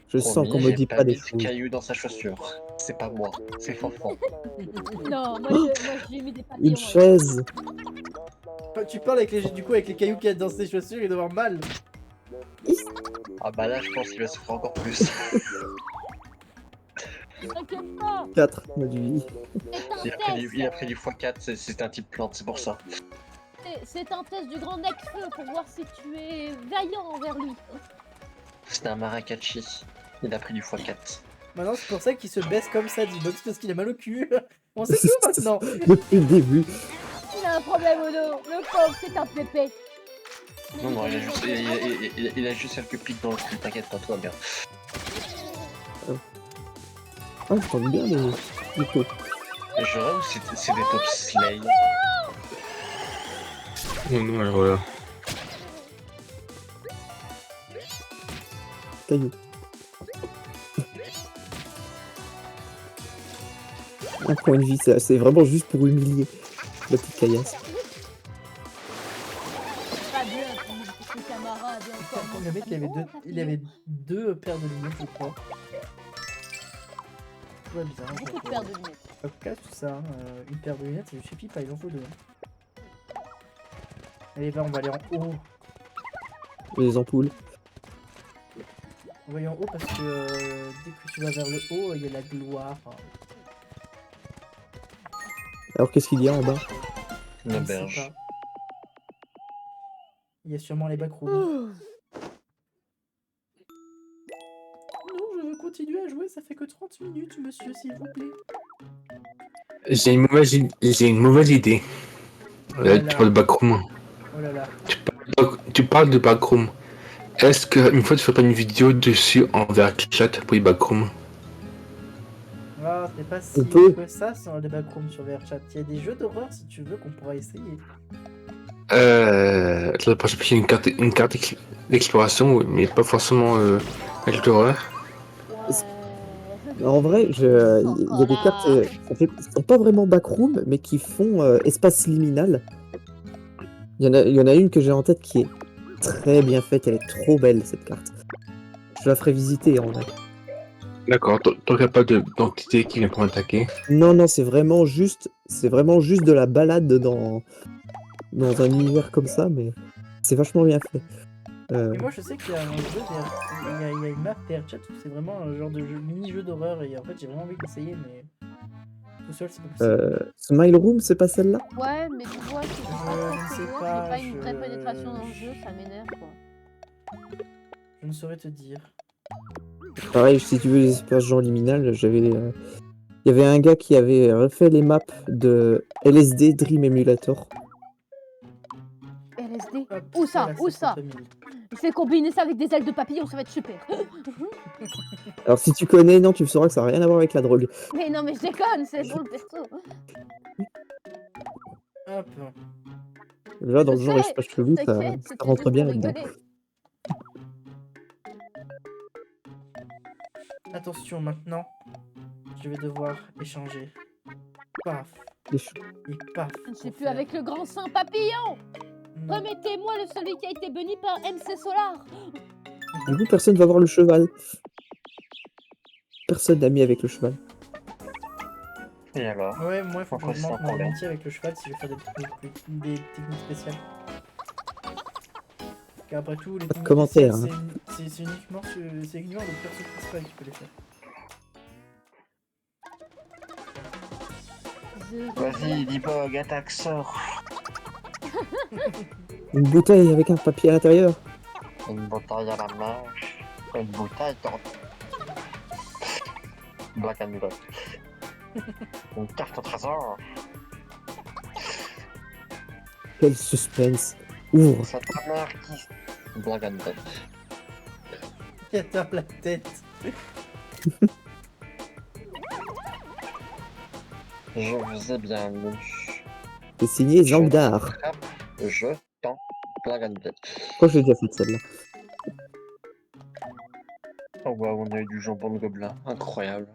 Je sens qu'on me j'ai dit pas des mis de choses. cailloux dans sa chaussure. C'est pas moi, c'est Fanfan. Non, moi j'ai mis des papillons. Une chaise. Tu parles avec les, du coup, avec les cailloux qu'il y a dans ses chaussures, il doit avoir mal. Ah bah là, je pense qu'il va souffrir encore plus. T'inquiète pas, 4, m'a dit. Il a pris du x4, c'est un type plante, c'est pour ça. c'est un test du grand Necfeu pour voir si tu es vaillant envers lui. C'était un Maracaichi. Il a pris du x4. Maintenant, c'est pour ça qu'il se baisse comme ça, Dibog, c'est parce qu'il a mal au cul. On sait tout maintenant. Depuis le début. Il a un problème au dos, le pauvre c'est un pépé. Non, non, il a juste quelques pics dans le cul, t'inquiète pas, tout va bien. Ah, je tombe bien les taux. Je rêve ou c'est des top slay. Non, voilà. Caillou. Un point de vie, c'est vraiment juste pour humilier la petite caillasse. Pas bien, ton camarade encore. Le mec, il avait deux paires de lunettes, je crois. Ouais, bizarre. Beaucoup de paires de lunettes. Oka, tout ça, hein, une paire de lunettes, ça ne suffit pas, il en faut deux. Allez, va, on va aller en haut. Les ampoules. On va aller en haut parce que dès que tu vas vers le haut, il y a la gloire. Alors qu'est-ce qu'il y a en bas? Une Je sais auberge. pas. Il y a sûrement les backrooms. Non, je veux continuer à jouer, ça fait que 30 minutes, monsieur, s'il vous plaît. J'ai une mauvaise idée. Oh là Tu là. parles de backroom. Oh là là. Tu parles de backroom. Est-ce qu'une fois tu ferais pas une vidéo dessus en chat pour les backrooms? Ah, c'est pas si On peut. que ça sur les backrooms sur VRChat. Il y a des jeux d'horreur, si tu veux, qu'on pourra essayer. Là, par exemple, il y a une carte d'exploration, mais pas forcément avec l'horreur. Ouais. En vrai, il y a des cartes qui sont pas vraiment backroom, mais qui font espace liminal. Il y en a une que j'ai en tête qui est très bien faite, elle est trop belle cette carte. Je la ferai visiter en vrai. D'accord, t'aurais pas d'entité qui vient pour m'attaquer. Non, c'est vraiment juste de la balade dans un univers comme ça, mais c'est vachement bien fait. Mais moi, je sais qu'il y a un jeu, il y a une map VRChat où c'est vraiment un genre de mini-jeu d'horreur. Et en fait, j'ai vraiment envie d'essayer, mais tout seul, c'est pas possible. Smile Room, c'est pas celle-là? Ouais, mais tu vois, si j'ai pas Je très sais souvent, pas, j'ai pas une vraie je- pénétration dans le jeu, ça m'énerve quoi. Je ne saurais te dire. Pareil, si tu veux les espaces genre liminal, il y avait un gars qui avait refait les maps de LSD Dream Emulator. LSD. Hop, Où ça? voilà, Où c'est ça? 30 000. Je vais combiner ça avec des ailes de papillon, ça va être super. Alors si tu connais, non, tu sauras que ça n'a rien à voir avec la drogue. Mais non, mais je déconne, c'est drôle perso. Hop. Là, dans Je le genre sais, espace chelou, ça T'inquiète, c'était rentre juste bien pour là-dedans. rigoler. Attention, maintenant, je vais devoir échanger. Paf. Les ch- Et paf. Je ne suis pour plus faire- avec le grand saint papillon. Non. Remettez-moi le celui qui a été béni par MC Solar. Du coup, personne va voir le cheval. Personne n'a mis avec le cheval. Et alors? Ouais, moi, il faut que Pourquoi je c'est monte un mon problème? amitié avec le cheval si je veux faire des techniques spéciales. Car après tout, les techniques commentaire, spéciales, c'est uniquement le perso principal qui peut les faire. Vas-y, Ladybug, attaque, sort. Une bouteille avec un papier à l'intérieur. Une bouteille à la main. Une bouteille dans... Black and White. Une carte au trésor. Quel suspense. Ouvre. C'est ta mère qui... Black and White. Il a dans la tête. Je vous ai bien lu. C'est signé Zangdar. Je t'en Black and White. Pourquoi j'ai déjà fait celle-là? Oh waouh, on a eu du jambon de gobelin. Incroyable.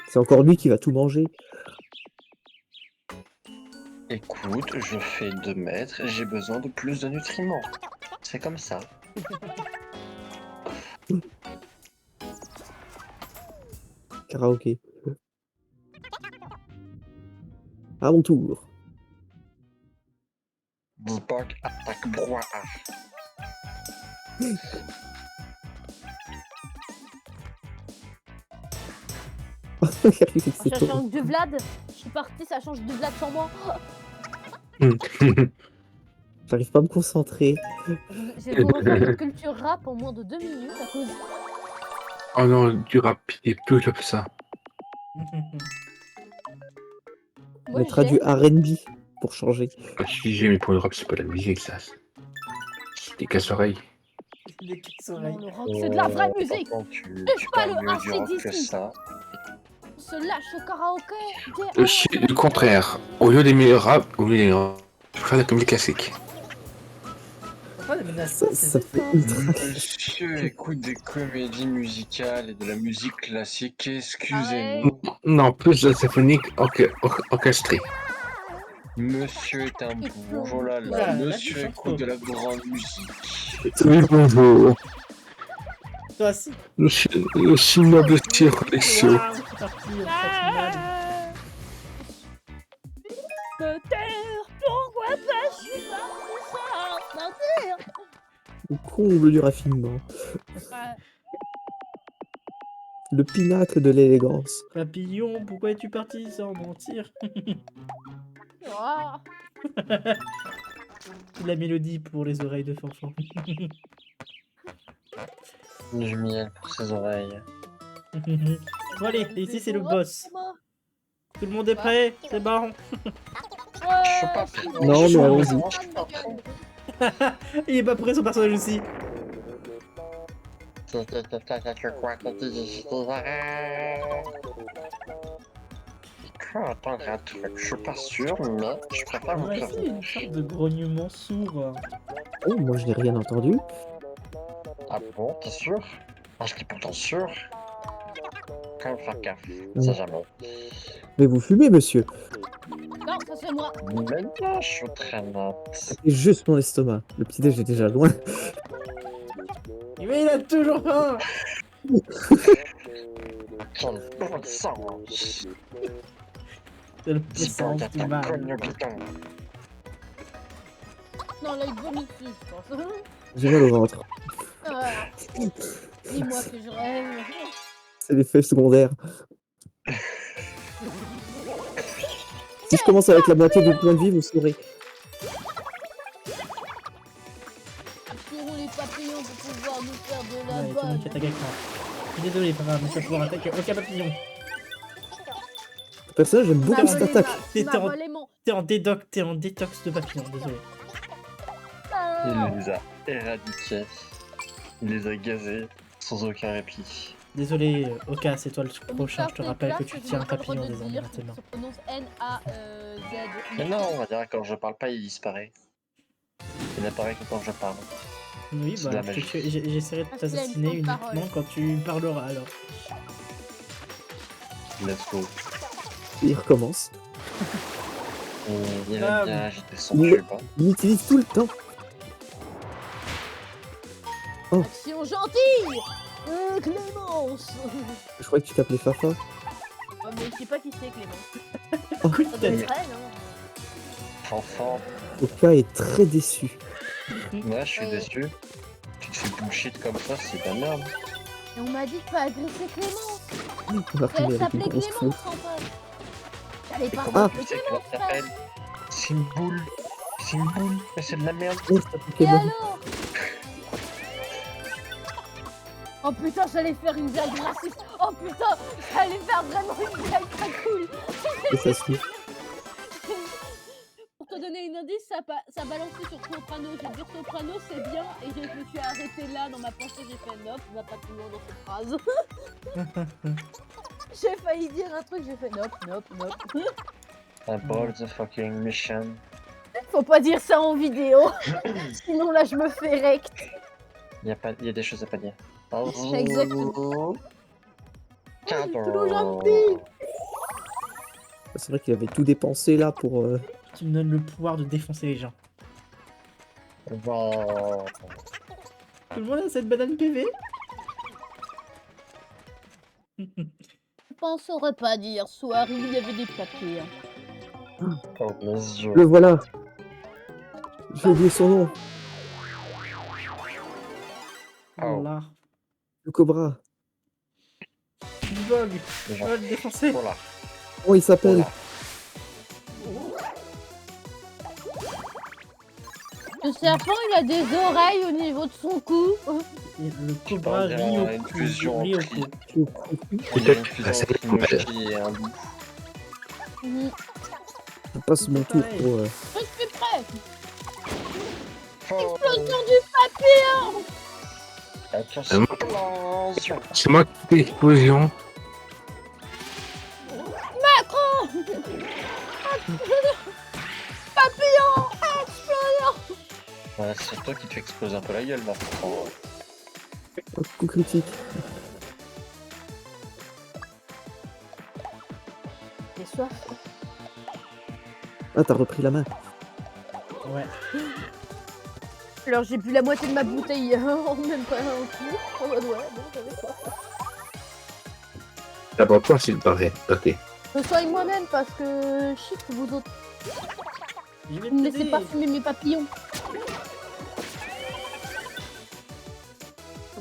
C'est encore lui qui va tout manger. Écoute, je fais 2 mètres, j'ai besoin de plus de nutriments. C'est comme ça. Karaoké. À mon tour. Ladybug attaque brouhaha. C'est Ça tout. change de Vlad. Je suis partie, ça change de Vlad sans moi. J'arrive pas à me concentrer. J'ai beau refaire une culture rap en moins de 2 minutes à cause. Oh non, du rap, il est plus que ça. On Moi, mettra j'ai- du R&B pour changer. Si j'ai mis pour le rap, c'est pas la musique, ça. C'est des casse-oreilles. Les Non, oreilles. le rock, c'est de la vraie musique. Tu pas parles le mieux du rock que AC/DC. ça. On se lâche au karaoké. Le contraire. Au lieu d'aimer le rap, au lieu d'aimer le rap, je préfère la comédie classique. Pourquoi les menaces Ça fait ultra... Monsieur écoute des comédies musicales et de la musique classique, excusez-nous. Non, plus de symphonique orchestrée. Monsieur est un bourgeois, oh là Là, là, là, monsieur tu chantes écoute pas. de la grande musique. Oui, bonjour. Toi aussi. Le cinéma de tir collection. Waouh, c'est parti, on passe finale. Me taire, pourquoi pas je suis pas mentir. le comble du raffinement. Le pinacle de l'élégance. Papillon, pourquoi es-tu parti sans mentir? Ah, La mélodie pour les oreilles de Fanfan. Du miel pour ses oreilles. Bon allez, ici c'est le boss. moi. Tout le monde est prêt? C'est bon. Je suis pas prêt. Non, mais allons-y. Il est pas prêt son personnage aussi. Quoi qu'on dise, attends, un truc, je suis pas sûr, mais je préfère vous Ouais, c'est prévenir. une sorte de grognement sourd. Oh, moi je n'ai rien entendu. Ah bon, t'es sûr? Ah, je dis pourtant sûr. Quand même faire gaffe, on sait jamais. Mais vous fumez, monsieur. Non, ça c'est moi. Mais non, je suis très net. C'est juste mon estomac. Le petit déj est déjà loin. Mais il a toujours faim. Quel bon sang! C'est le Dis puissance pas du ta mal. cogne au bidon. Non, là il vomit dessus, je pense. J'ai mal au ventre. Ah, dis-moi que je rêve. C'est l'effet secondaire. Si je commence avec la moitié du point de vie, vous saurez. Tirons les papillons pour pouvoir nous faire de la Ouais, tout le monde qui bonne. attaque avec moi. Je suis désolé, papa, mais je vais pouvoir attaquer aucun papillon. Personnage, j'aime Tu beaucoup m'as cette volé attaque. ma- tu m'as T'es en- volé mon. T'es en détox de papillons, désolé. Ah. Il les a éradiqués. Il les a gazés sans aucun répit. Désolé, Oka, c'est toi le Comme prochain. ça, Je te c'est rappelle que classe, tu je tiens un n'ai pas le droit papillon de désormais dire maintenant. Ça se prononce N-A-Z. Mais non, on va dire quand je parle pas, il disparaît. Il apparaît que quand je parle. Oui, C'est de bah, la magie. j'essaierai de Parce qu'il a une t'assassiner bonne uniquement parole. quand tu parleras alors. Let's go. Il recommence. Il aime Ah, bien agiter son oui. tube. Hein. Il l'utilise tout le temps. Action gentille. Clémence. Je croyais que tu t'appelais Fafa. Oh, mais je sais pas qui c'est Clémence. Oh, Ça doit être elle, hein. Enfant, Oka est très déçu. ouais, je suis déçu. Tu te fais bullshit comme ça, c'est de la merde. Et on m'a dit de pas agresser Clémence. Il va Elle finir avec une s'appelait grosse Clémence faute. en fait. Mais Et par comment contre, tu sais le comment ça s'appelle? C'est une boule. C'est une boule. Mais c'est de la merde. Oh, c'est un Et Pokémon. alors? Oh putain, j'allais faire une blague raciste. Oh putain, j'allais faire vraiment une blague pas cool. Et ça suit. Pour te donner une indice, ça balançait sur soprano. J'ai dit soprano, c'est bien. Et je me suis arrêtée là dans ma pensée. J'ai fait nope, va pas plus loin dans cette phrase. J'ai failli dire un truc, j'ai fait nope, nope, nope. Abort the fucking mission. Faut pas dire ça en vidéo. Sinon là, je me fais rect. Il y a des choses à pas dire. Exactement. Cadeau. gentil. C'est vrai qu'il avait tout dépensé là pour. Tu me donnes le pouvoir de défoncer les gens. Wow. Tout le monde a cette banane PV? Je pense au repas d'hier soir, il y avait des papiers. Oh mes yeux. Le voilà. J'ai oublié son nom. Oh. Là. Le Cobra. Du bug. Les Je gens. vais le défoncer. Voilà. Comment il s'appelle? Voilà. Le serpent, il a des oreilles au niveau de son cou. Et le cobra parles d'une Ryoko. fusion Ryoko. Il y a une fusion c'est entre une mouchi et un loup. Je passe mon tour Pareil. pour. Je suis prêt. Oh. Explosion du papillon. Explosion. C'est moi qui fais l'explosion. Macron. Papillon. Explosion. Ouais, c'est toi qui te fais exploser un peu la gueule maintenant. Un coup critique. J'ai soif. Ah, t'as repris la main. Ouais. Alors j'ai bu la moitié de ma bouteille en même pas un coup. Oh ouais, bon, j'avais soif. D'abord toi, s'il te paraît. Ok. Je soigne moi-même parce que shit, vous autres, Je vais vous me laissez t'aider. pas fumer mes papillons.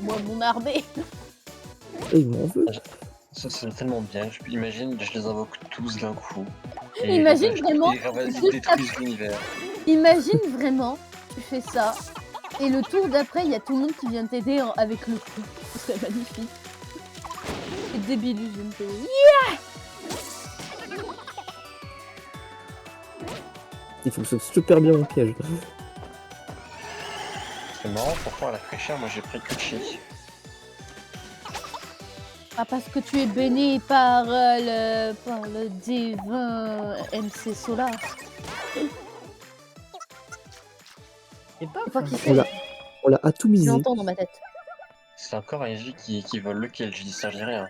Moi, mon armée. Et il m'en veut. Ça c'est tellement bien. Imagine, je les invoque tous d'un coup. Imagine vraiment, Ils juste détruisent l'univers. Imagine vraiment, tu fais ça, et le tour d'après, il y a tout le monde qui vient t'aider avec le coup. Ce serait magnifique. C'est débile, je me fais. Il fonctionne super bien mon piège. C'est marrant, pourquoi à la fraîcheur, moi j'ai pris Kuchi. Ah, parce que tu es béni par le divin MC Solar. Et pas. C'est pas qui On c'est, l'a on l'a je atomisé. l'entends dans ma tête. C'est encore un J qui vole lequel, je dis ça, je dis rien.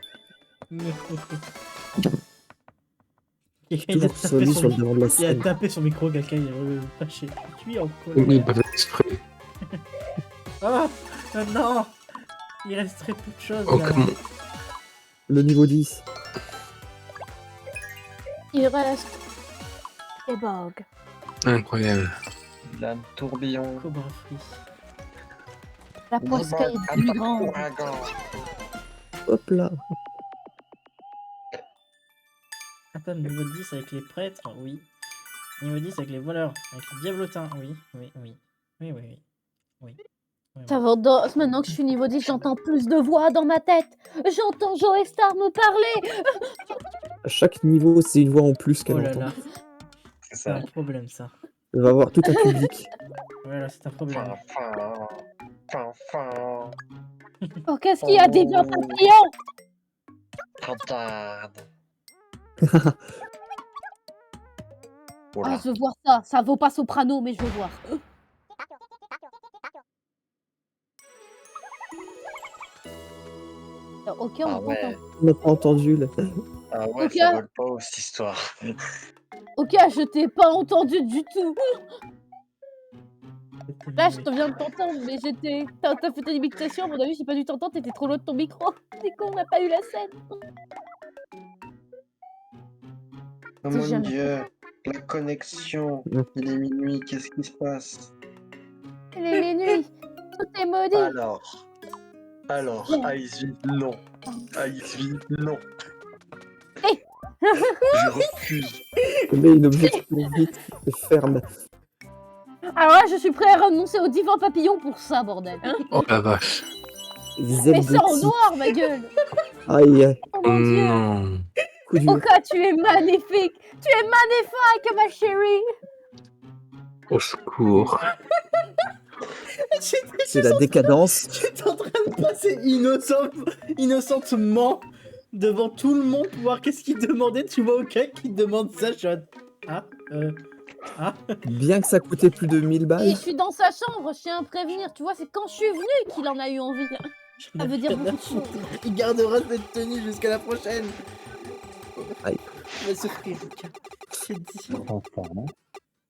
Quelqu'un, il a Toujours tapé sonné son sur le devant de la Il a scène. tapé son micro, quelqu'un il est fâché. Tu es en Oui, colère. pas fait exprès. Oh non. Il reste très peu de choses Oh, là. comment. Le niveau 10. Il reste des bugs. Incroyable. Lame tourbillon. Cobra Free. La poiscaille est plus grande. Ouragan. Hop là. Attends, niveau 10 avec les prêtres, oui. Niveau 10 avec les voleurs, avec les diablotins, oui. Oui. Ça va maintenant que je suis niveau 10, j'entends plus de voix dans ma tête. J'entends Joe Star me parler. À chaque niveau, c'est une voix en plus qu'elle Oh là entend. là, C'est c'est un ça. problème ça. Elle va avoir tout un public. Voilà, c'est un problème. Fin. Oh, qu'est-ce qu'il y a des vieux papillons? Regarde. Ah, Oula. je veux voir ça. Ça vaut pas soprano, mais je veux voir. Ok, on Ah m'entend. ouais. On n'a pas entendu là. Ah ouais, Ok. ça vole pas cette histoire. Ok, je t'ai pas entendu du tout. Là, je te viens de t'entendre, mais j'étais. T'as fait ton imitation, à mon avis, j'ai pas dû t'entendre, t'étais trop loin de ton micro. C'est con, on n'a pas eu la scène. Oh C'est mon jamais dieu, la connexion. Il est minuit, qu'est-ce qui se passe? Il est minuit. Tout est maudit. Alors, Icevi, non. Icevi, non. Je refuse. Mais une objectif vite et ferme. Alors là, je suis prêt à renoncer aux divins papillons pour ça, bordel. Oh la vache. Zèle Mais c'est en gothique. noir, ma gueule. Aïe, Oh mon dieu. Non. coup dur. Oka, tu es magnifique. Tu es magnifique, ma chérie. Au secours. C'est la décadence. J'étais en train de passer innocentement devant tout le monde pour voir qu'est-ce qu'il demandait. Tu vois Oka qui demande ça, je suis en- Ah, Bien que ça coûtait plus de 1000 Et balles. je suis dans sa chambre, je tiens à prévenir. Tu vois, c'est quand je suis venue qu'il en a eu envie. j'en Ça veut ai dire rien à beaucoup de choses. foutre. Il gardera cette tenue jusqu'à la prochaine. Aïe. Il va souffrir, Oka. J'ai dit. Enfant,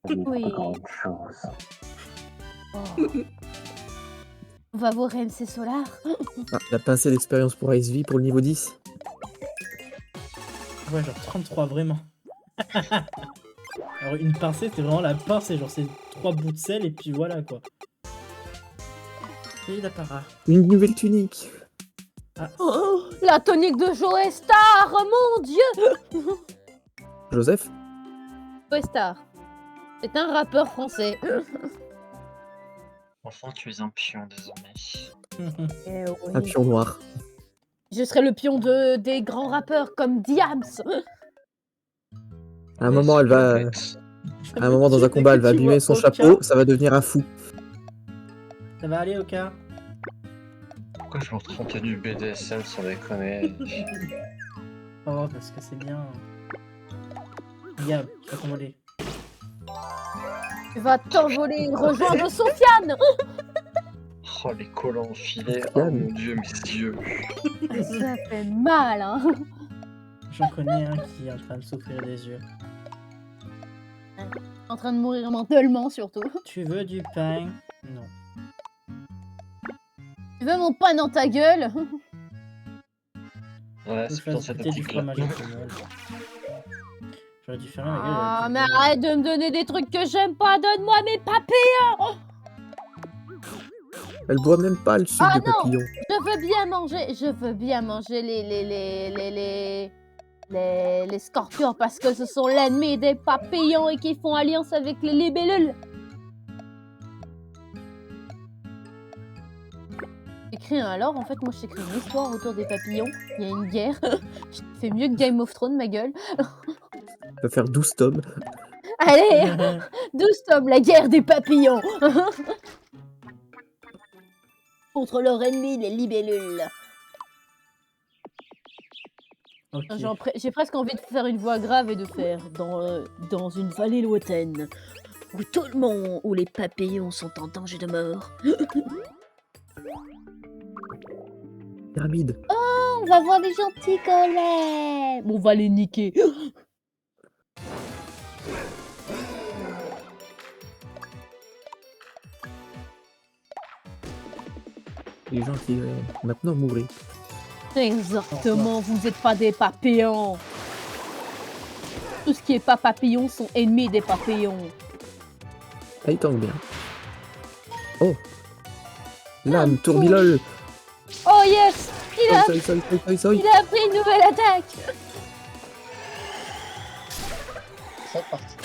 Oui. pas grande chose. Oh. On va voir MC Solar. Ah, il a pincé l'expérience pour Ice V pour le niveau 10. Ouais, genre 33, vraiment. Alors, une pincée, c'est vraiment la pincée. Genre, c'est 3 bouts de sel et puis voilà quoi. Et l'apparat. Une nouvelle tunique. Oh, la tonique de Joe Star, mon dieu. Joseph, Joe Star. C'est un rappeur français. Enfin, tu es un pion désormais. Eh oui. un pion noir. Je serai le pion des grands rappeurs comme Diams. À un moment, elle va. À un moment dans un combat, elle va abîmer son chapeau, ça va devenir un fou. Ça va aller, Oka? Pourquoi je montre en tenue BDSM sans déconner? Oh, parce que c'est bien. Regarde, tu vas t'envoler. Tu vas t'envoler, rejoindre Sofiane. Oh, les collants enfilés. Oh Calme. mon dieu, mes yeux. Ça fait mal, hein. J'en connais un qui est en train de souffrir des yeux. En train de mourir mentalement, surtout. Tu veux du pain? Non. Tu veux mon pain dans ta gueule? Ouais, Je c'est peux dans faire cette goûter du optique-là. fromage à tout le monde. J'aurais dû faire la gueule. Ah, avec mais du- arrête de me donner des trucs que j'aime pas. Donne-moi mes papillons. Elle boit même pas le sucre Ah des non. papillons. Je veux bien manger les scorpions parce que ce sont l'ennemi des papillons et qui font alliance avec les libellules. J'écris alors, en fait, moi je t'écris une histoire autour des papillons. Il y a une guerre. Je fais mieux que Game of Thrones, ma gueule. Elle va faire 12 tomes. Allez, 12 tomes, la guerre des papillons. Contre leur ennemi, les libellules. Ok. J'ai presque envie de faire une voix grave et de faire dans une vallée lointaine où tout le monde, où les papillons sont en danger de mort. Pyramide. On va voir les gentils collègues. Bon, on va les niquer. Les gens qui maintenant mourir. Exactement, vous n'êtes pas des papillons. Tout ce qui est pas papillon sont ennemis des papillons. Ah, il tangue bien. Oh. Lame, tourbilole. Oh yes, il a Soy. il a appris une nouvelle attaque. C'est parti.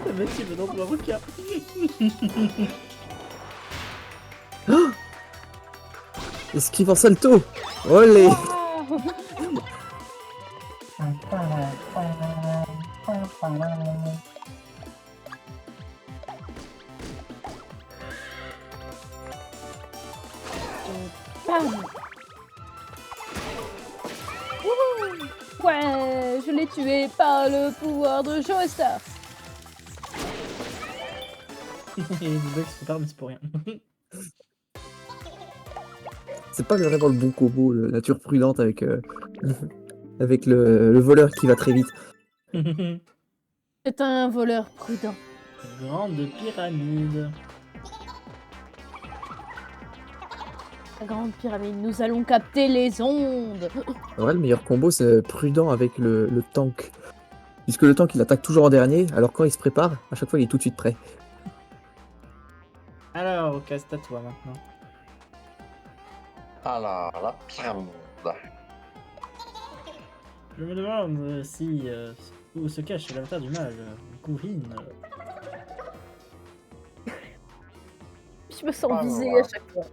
Le mec, il veut dans mon avocat. Esquive en salto. Olé. Bam. Wouhou. Ouais, je l'ai tué par le pouvoir de Joe Star. Et les bugs se préparent, mais c'est pour rien. C'est pas vraiment le bon combo, la nature prudente avec, avec le voleur qui va très vite. C'est un voleur prudent. Grande pyramide. La grande pyramide, nous allons capter les ondes. En vrai, le meilleur combo, c'est prudent avec le tank. Puisque le tank, il attaque toujours en dernier, alors quand il se prépare, à chaque fois, il est tout de suite prêt. Alors, Oka, c'est à toi maintenant. Alors, la pyramide. Je me demande si où se cache l'avatar du mal, Gourin. Je me sens Ah, visée voilà. à chaque fois.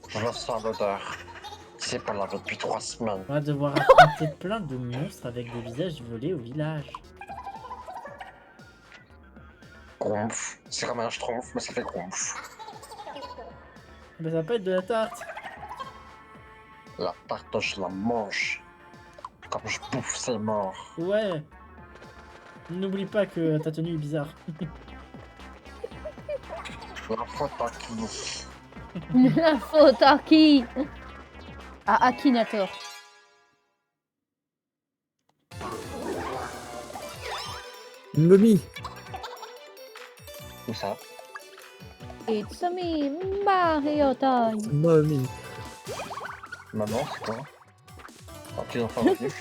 Je sens l'odeur. C'est pas là depuis 3 semaines. On va devoir affronter plein de monstres avec des visages volés au village. Gromph. C'est comme un schtroumpf, mais ça fait gromph. Mais ça va pas être de la tarte. La tarte, je la mange. Comme je bouffe ses morts. Ouais. N'oublie pas que ta tenue est bizarre. La faute à qui? La faute à qui? À Akinator. Une momie. Où ça? It's me, Mario Time. Une momie. Maman, c'est quoi? Un petit enfant revenu.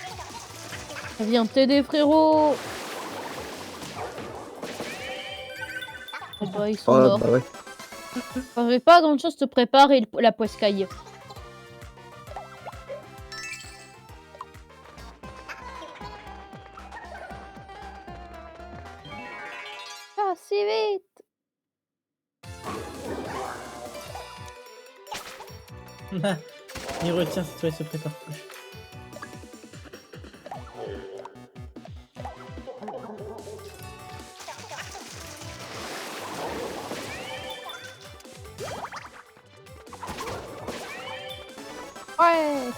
Viens t'aider, frérot. Oh bah, ils sont Oh, morts. bah ouais. J'avais pas grande chose de te préparer la poiscaille. Pas si vite. Il retient cette fois, il se prépare plus. Ouais.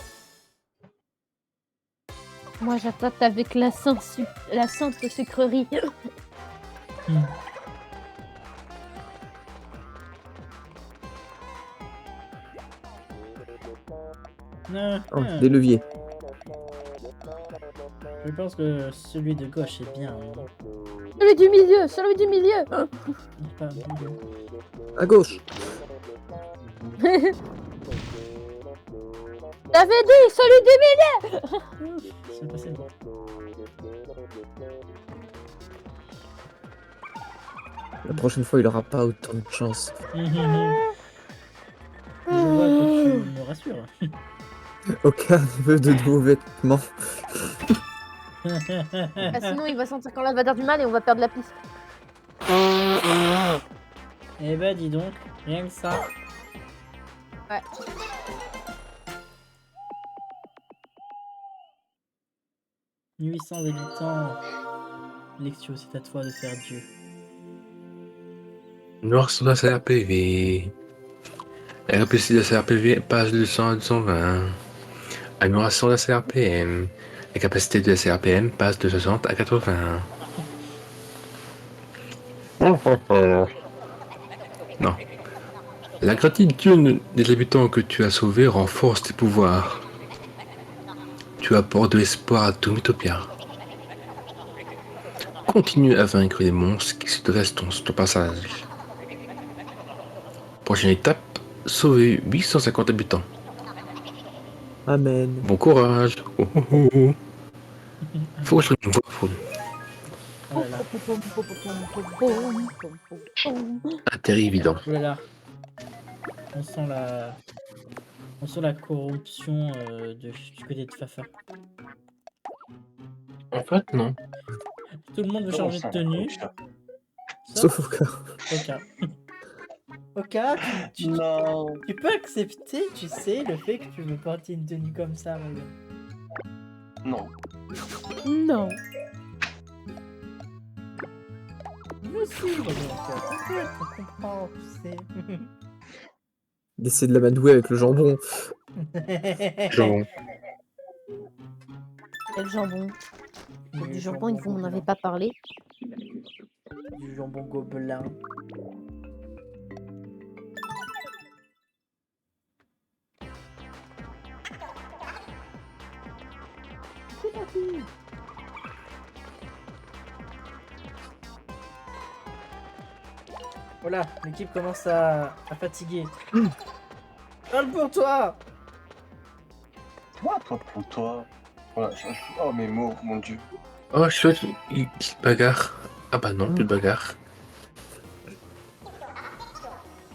Moi j'attaque avec la sainte sucrerie. Non, Oh, des leviers. je pense que celui de gauche est bien. Celui du milieu, celui du milieu. Il est pas bon. À gauche. T'avais dit celui du milieu. C'est passé bon. La prochaine fois, il aura pas autant de chance. Je vois que tu me rassures. Aucun niveau de nouveaux vêtements. Ah, sinon il va sentir quand l'avatar du mal et on va perdre la piste. Eh ben dis donc, rien que ça. Ouais. « 800 habitants. Lexio, c'est à toi de faire Dieu. Noir sur la CRPV. RPC de CRPV passe de 200 à 220. Amélioration de la CRPM. La capacité de la CRPM passe de 60 à 80. Non. La gratitude des habitants que tu as sauvés renforce tes pouvoirs. Tu apportes de l'espoir à tout Mythopia. Continue à vaincre les monstres qui se dressent sur ton passage. Prochaine étape, sauver 850 habitants. Amen. Bon courage. Oh, oh, oh, oh. Faut que je trouve une voix pour Oh là là. atterri évident. Oh là là. On sent la corruption du côté de Fafa. En fait, non. Tout le monde veut changer de tenue. Sauf au cas. Oka. Oka, Non. tu peux accepter, tu sais, le fait que tu veux porter une tenue comme ça, regarde. Non. Non. Nous aussi, regarde. On comprend, tu sais. D'essayer de l'amadouer avec le jambon. Genre, Quel jambon. Du jambon, il vous m'en avez pas parlé. Du jambon gobelin. C'est parti. Voilà, l'équipe commence à fatiguer. Parle pour toi. Moi, pour toi. Voilà, oh, mes mots, mon dieu. oh, je souhaite une petite bagarre. Ah bah non, plus de bagarre.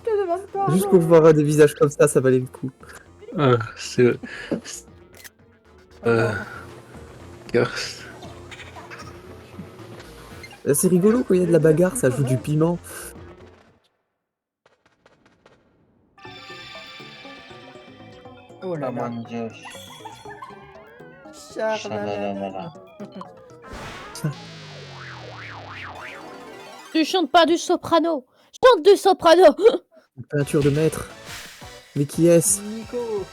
Je te demande pas. Juste pour voir des visages comme ça valait le coup. Ah, c'est... Curse. C'est rigolo quand il y a de la bagarre, ça ajoute du piment. Oh là Oh là. mon dieu. Charlalala. Tu chantes pas du soprano. Chante du soprano. Une peinture de maître. Mais qui est-ce? Nico.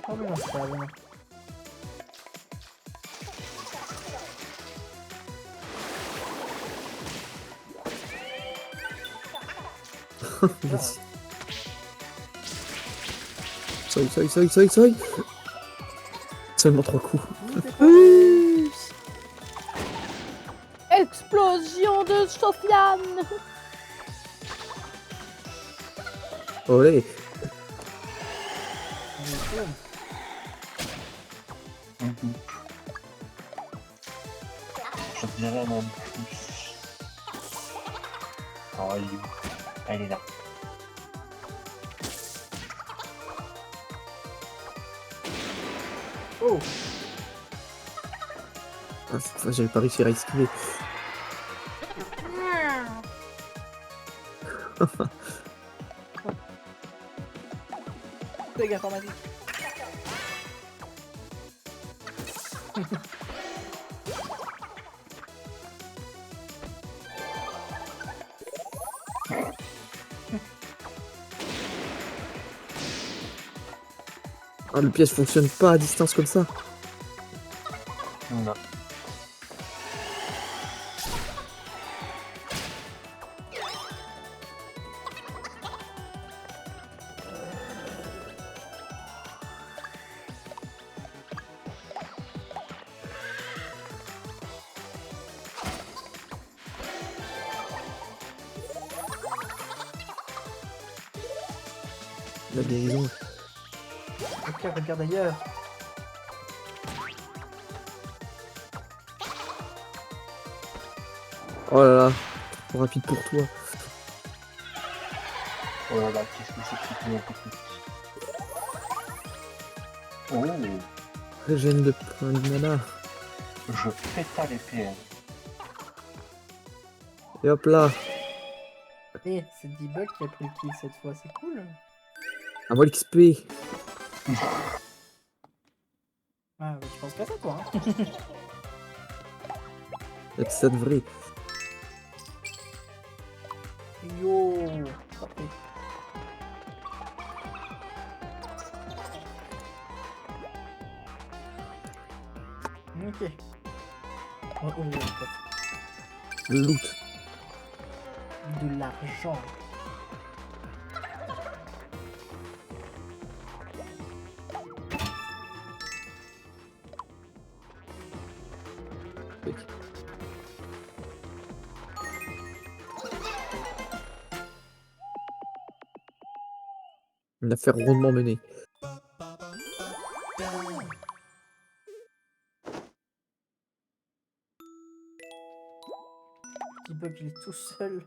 Oh mais non, c'est pas bon. Vas-y. Soy. Seulement 3 coups. Explosion de Sofiane. Olé. Mhm. Je dirais même plus. Oh, elle est là. Oh. Ah, cette fois, j'avais pas réussi à esquiver. Dégâts informatiques. Ah, le piège fonctionne pas à distance comme ça. Non. La guérison. Ok, regarde ailleurs. Oh là là. Trop rapide pour toi. Oh là là, qu'est-ce que c'est que cette technique. Oh, Régène de points de mana. je pète à l'épée. Et hop là. Eh, c'est D-Bug qui a pris le kill cette fois, c'est cool. À moi l'XP. Ah, mais tu penses qu'à ça toi, hein. Y'a que ça de vrai. Yo, frappé. Ok. On va ouvrir le coffre. Le loot. De l'argent. Une affaire rondement menée. D-Bug il est tout seul.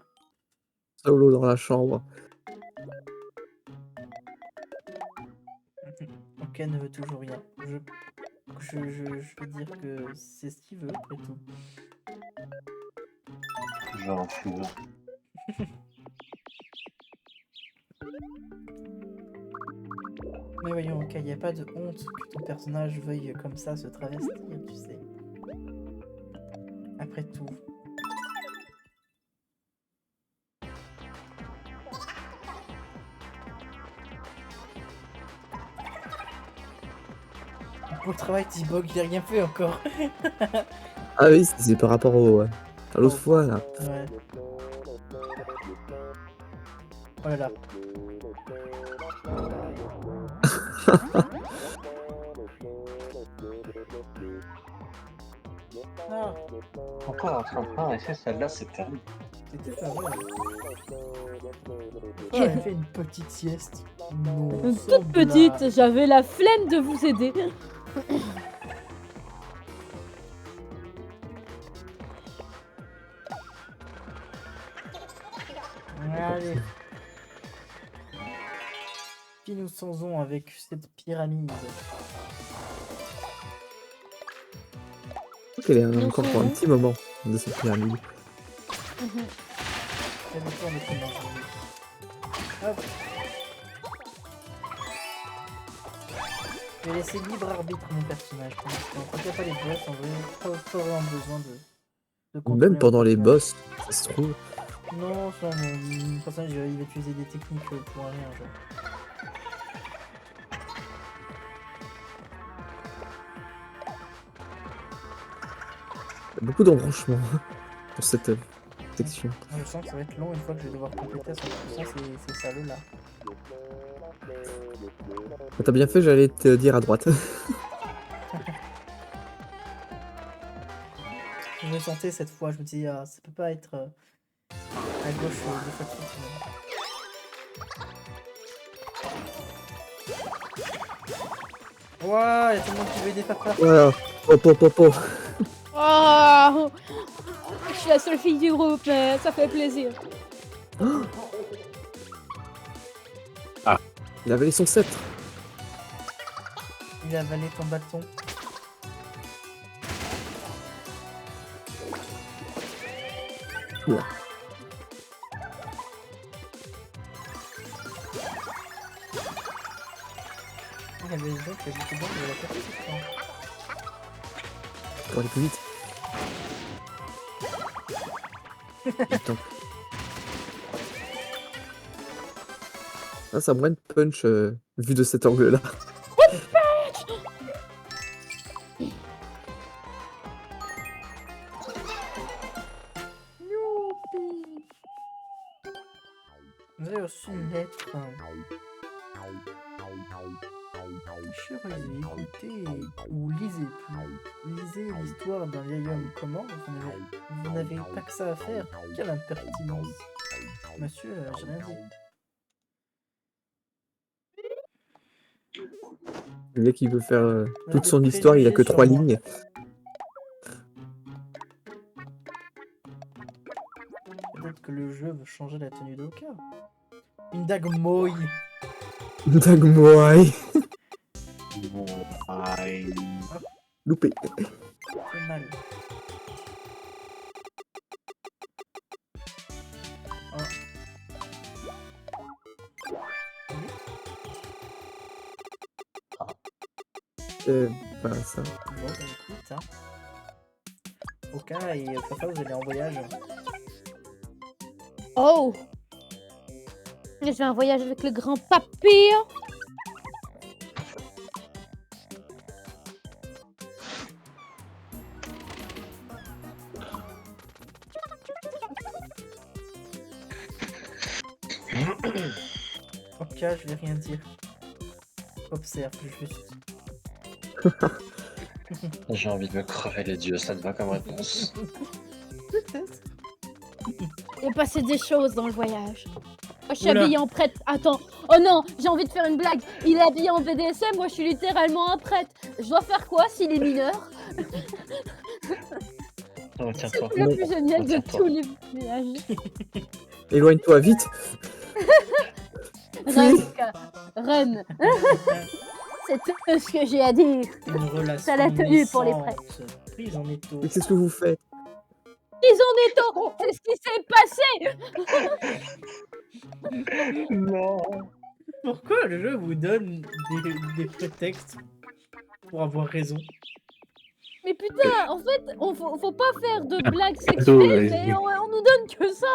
Solo dans la chambre. Ok, ne veut toujours rien. Je veux dire que c'est ce qu'il veut après tout. J'en fous. Mais voyons, ok, y a pas de honte que ton personnage veuille comme ça se travestir, tu sais. Après tout. Pour le travail, D-Bug, il a rien fait encore. Ah oui, c'est par rapport au, à l'autre fois là. Ouais. Oh là là. Ah, Encore en train de faire, et celle-là, c'est terrible. c'était pas vrai. Oh, elle a fait une petite sieste. Non, Une sans toute petite, blague. j'avais la flemme de vous aider. Allez. faisons avec cette pyramide? Ok, elle est Nous encore pour un serons- petit moment de cette pyramide. Quel effort de comment Hop. Je vais laisser libre arbitre mon personnage pour l'instant. Quand il n'y a pas les boss, en vrai, pas vraiment besoin de contrôler Même mon pendant les personnage. boss, ça se trouve. Non, sans mon personnage, il va utiliser des techniques pour rien, genre. Il y a beaucoup d'embranchements pour cette section. Ah, je sens que ça va être long une fois que je vais devoir compléter à 100%, c'est salaud là. T'as bien fait, j'allais te dire à droite. Je me sentais cette fois, je me dis, ah, ça peut pas être à gauche deux fois de suite. Ouah, y'a tout le monde qui veut aider papa. Voilà. Oh. Oh, je suis la seule fille du groupe, mais ça fait plaisir. Il a avalé son sceptre. Il a avalé ton bâton. Oula. Il avait des gens qui avaient beaucoup de la café, je crois. Pour aller plus vite. Attends. Ah, ça me punch vu de cet angle-là. Youpi. Vous avez reçu une lettre. Chers écoutez ou lisez plus. Lisez l'histoire d'un vieil homme. Comment vous n'avez pas que ça à faire. Quelle impertinence. Monsieur, j'ai rien dit. Le gars qui veut faire toute son histoire, il a que 3 lignes. Peut-être que le jeu veut changer la tenue d'Oka. Une dague moille. Dagmoy. Aïe. Loupé. C'est mal. Ah. Voilà ça. Bon, bah écoute, hein. Oka et papa, vous allez en voyage. Oh, je fais un voyage avec le grand papy. Oka, je vais rien dire. Observe juste. J'ai envie de me crever les yeux, ça te va comme réponse. Peut-être. Il est passé des choses dans le voyage. Moi, je suis Oula. habillée en prêtre. Attends. Oh non, j'ai envie de faire une blague. Il est habillé en BDSM, moi je suis littéralement un prêtre. Je dois faire quoi s'il est mineur? Oh, C'est tiens-toi. le plus génial de Tiens-toi. tous les voyages. Éloigne-toi vite. Reine. C'est tout ce que j'ai à dire. Une relation Ça l'a tenu pour les naissante, prise en étau. Mais qu'est-ce que vous faites? Ils en étant. C'est ce qui s'est passé. Non. Pourquoi le jeu vous donne des prétextes pour avoir raison? Mais putain, en fait, faut pas faire de blagues Cadeau, sexuelles, vas-y. mais on nous donne que ça.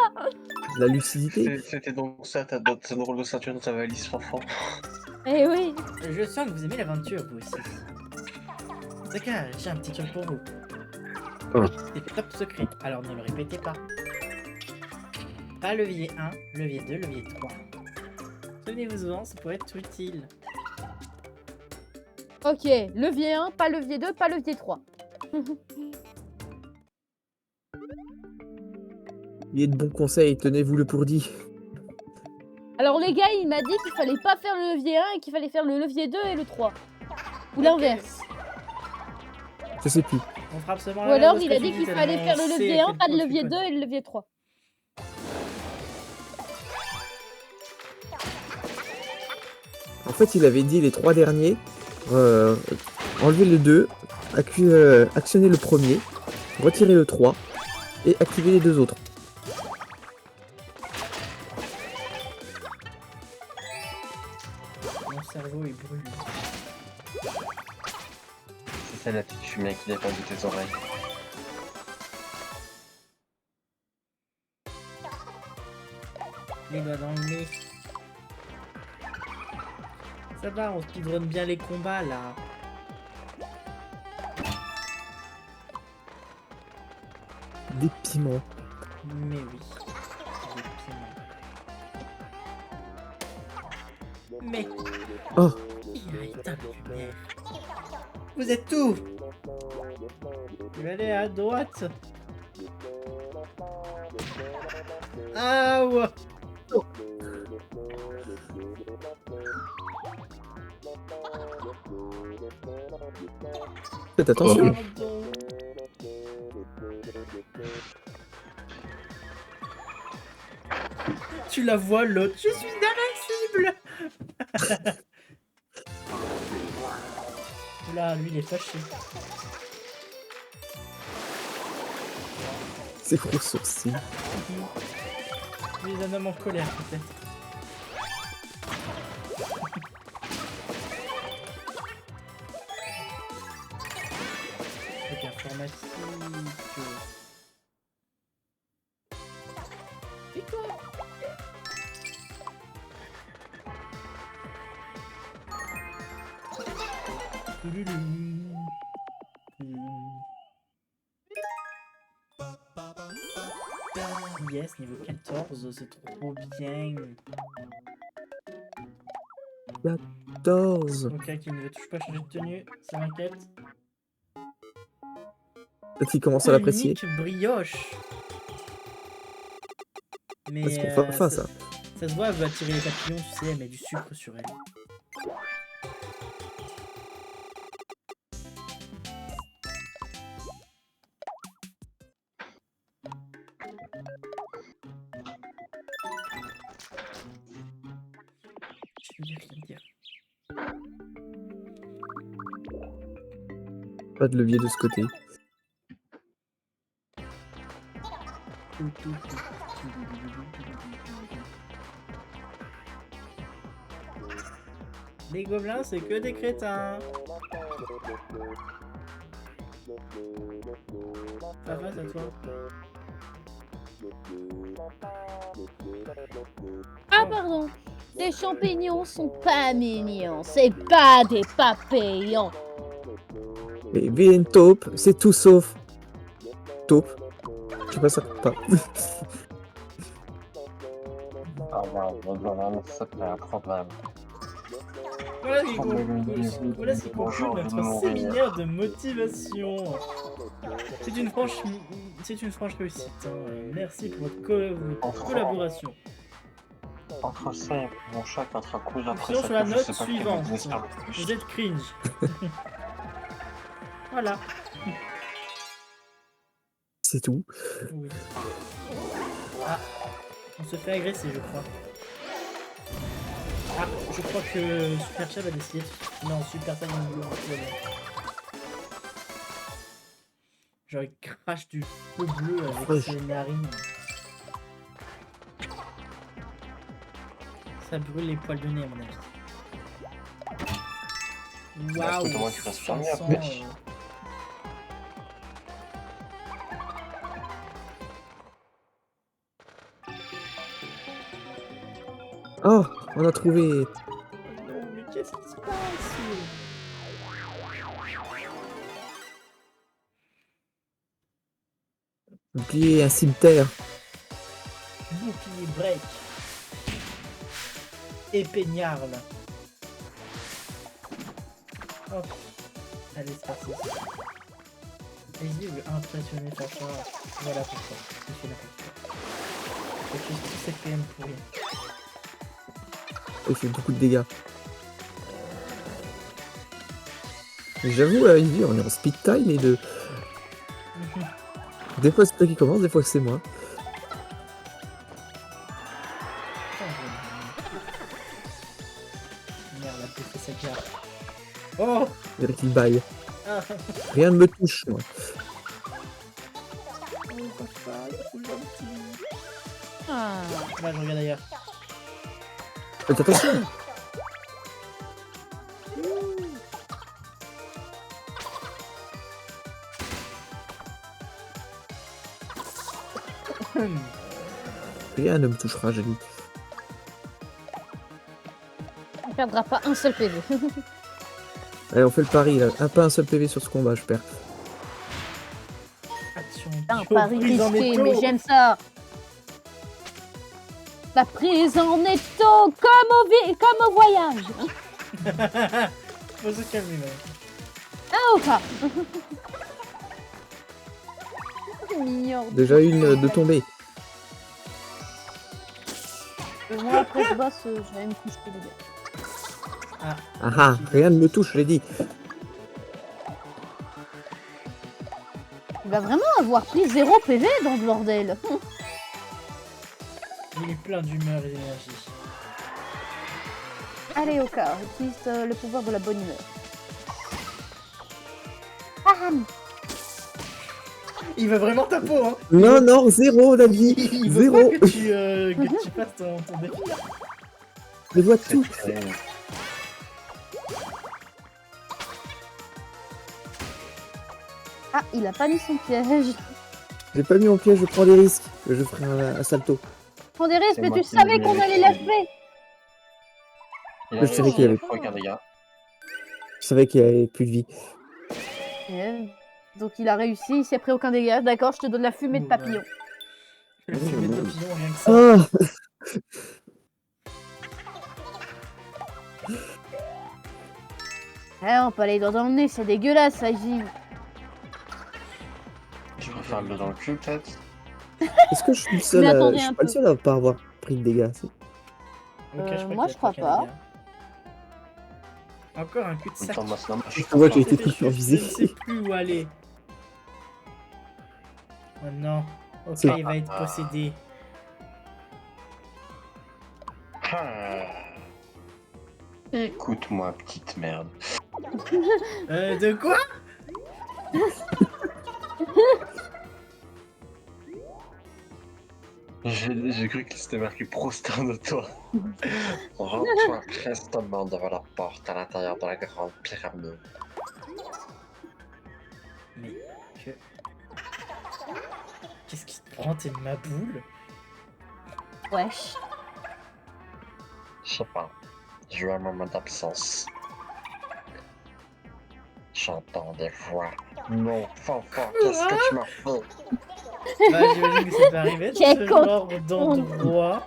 La lucidité. C'était donc ça, t'as une rôle de ceinture dans ta valise, enfant. Eh oui. Je sens que vous aimez l'aventure, vous aussi. Zaka, j'ai un petit truc pour vous. Oh. C'est top secret, alors ne le répétez pas. Pas levier 1, levier 2, levier 3. Souvenez-vous-en, ça pourrait être utile. Ok, levier 1, pas levier 2, pas levier 3. Il y a de bons conseils, tenez-vous-le pour dit. Alors les gars, il m'a dit qu'il fallait pas faire le levier 1 et qu'il fallait faire le levier 2 et le 3. Ou l'inverse. Je sais plus. On frappe seulement Ou la alors base de il ce a que dit tu qu'il dis, fallait tellement faire le on sait levier à 1, quel pas point le tu levier connais. 2 et le levier 3. En fait, il avait dit les 3 derniers, enlever le 2, actionner le premier, retirer le 3 et activer les 2 autres. Mon cerveau il brûle. C'est ça la petite fumée qui dépend de tes oreilles. Les doigts dans le nez. Ça va, on speedrun bien les combats là. Des piments. Mais oui. Des piments. Mais. Oh, Il a éteint la lumière. Vous êtes où? Je vais aller à droite. Ah ouais. faites attention. Pardon. Tu la vois l'autre. Je suis invincible. Là, lui, il est fâché. C'est gros sourcils. Lui, il est un homme en colère, peut-être. Truc informatique. Et quoi? Yes, niveau 14, c'est trop bien. 14. Ok, qui ne touche pas changer de tenue, ça m'inquiète. Peut-être qu'il commence à l'apprécier. Unique brioche. Mais C'est pour faire ça. ça se voit, elle veut attirer les papillons, tu sais, elle met du sucre sur elle. Je vais rien dire. Pas de levier de ce côté. Les gobelins, c'est que des crétins. Ça va, ça toi? Ah pardon, les champignons sont pas mignons, c'est pas des papillons. Et vilaine taupe, c'est tout sauf. Taupe. Je sais pas ça pas. Ah non, ça c'est un problème. Voilà ce qui conclut notre séminaire de motivation. C'est une franche réussite. Hein. Merci pour votre collaboration. Entre ça et mon chat qui est en train de courir après Sinon, ça, sur la je note sais pas quel suivante, est le plus. vous êtes cringe. Voilà. C'est tout. Oui. Ah, on se fait agresser, je crois. Ah, je crois que Super Chat va décider. Non, Super Saiyan Blue. Genre, il crache du feu bleu avec ses narines. Ça brûle les poils de nez, à mon avis. Waouh! écoute, moi, tu restes fermé 500, après. Oh, on a trouvé. Non, mais qu'est-ce qui se passe? Oublié un cimetière. Bouclier break. Épeignarde. Hop. Allez, c'est parti. Vas-y, veut impressionner Sacha. Voilà pourquoi. Je suis là pour ça. Je fais tout CPM pour rien. Il fait beaucoup de dégâts. Mais j'avoue, à Ivy, on est en speed time et de. Des fois c'est toi qui commence, des fois c'est moi. Merde, la dirait qu'il baille. Ah, Rien ne me touche, moi. Ah. Là, je regarde ailleurs. Faites attention. Rien ne me touchera, j'ai dit. On perdra pas un seul PV. Allez, on fait le pari, là. Pas un seul PV sur ce combat, je perds. Action. Un Bio, pari prise en risqué, étau. mais j'aime ça. La prise en étau, comme au voyage. Faut se calmer, même. Ah, ou pas. C'est mignon. Déjà une de tombée. Et moi, après ce boss, je vais me coucher, les gars. Ah ah, rien ne me touche, j'ai dit. Il va vraiment avoir pris 0 PV dans le bordel. Il est plein d'humeur et d'énergie. Allez, Oka, utilise le pouvoir de la bonne humeur. Bam. Il veut vraiment ta peau, hein. Non, non, zéro, la vie. Il veut Zéro. pas que tu fasses ton défi. Je vois tout. Ah, il a pas mis son piège. J'ai pas mis mon piège, je prends des risques. Je ferai un salto. Prends des risques, C'est mais moi tu qui savais l'ai qu'on mis allait avec l'appeler. Je savais qu'il y avait- Regarde, les gars. Je savais qu'il y avait plus de vie. Donc il a réussi, il s'est pris aucun dégât. D'accord, je te donne la fumée de papillon. Le fumée de papillon, rien que ça. Ah, Ah, on peut aller dans le nez, c'est dégueulasse, ça, Jim. Je préfère le dans le cul, peut-être. est-ce que je suis le seul Mais à... attendez Je un suis pas le peu. seul à pas avoir pris de dégâts. Si. Ok, moi, je crois qu'il y a pas. des dégâts. Encore un cul-de-sac. Attends, moi, sinon, Je vois que j'ai été Je tout ne visé. sais plus où aller. Oh non. Ok, C'est- il va être possédé. Ah. Écoute-moi, petite merde. De quoi? J'ai cru que c'était marqué prosterne-toi. Rends-toi prestement devant la porte à l'intérieur de la grande pyramide. Mais que... Qu'est-ce qui te prend, t'es ma boule? Wesh. Je sais pas. J'ai eu un moment d'absence. J'entends des voix. Non, Fanfan, qu'est-ce que tu m'as fait? Bah, j'imagine que c'est pas arrivé dans Quel ce con. genre d'endroit.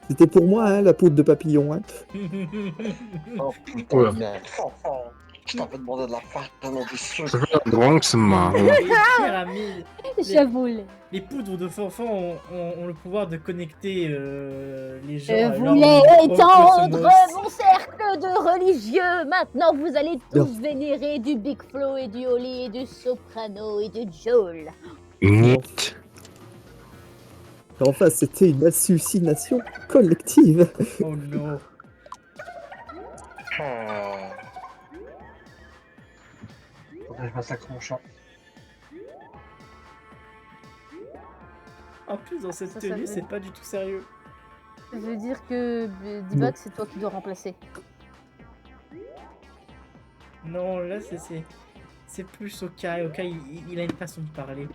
C'était pour moi, hein, la poudre de papillon. Hein. Oh putain Oula. de merde, Fanfan! Je t'avais demandé de la faire au nom du feu. Bronx, man. Les pyramides. J'avoue. Les poudres de Fanfan ont le pouvoir de connecter les gens. Je à leur voulais étendre microcosmos. mon cercle de religieux. Maintenant, vous allez tous Non. vénérer du Big Flo et du Oli et du Soprano et du Joel. Unite. Enfin, c'était une hallucination collective. Oh non. Ah. Faudrait que je massacre mon chat. En plus, dans cette Ça, ça tenue, veut- c'est pas du tout sérieux. Ça veut dire que D-Bug, c'est toi qui dois remplacer. Non, là, c'est plus Oka. Oka, il a une façon de parler.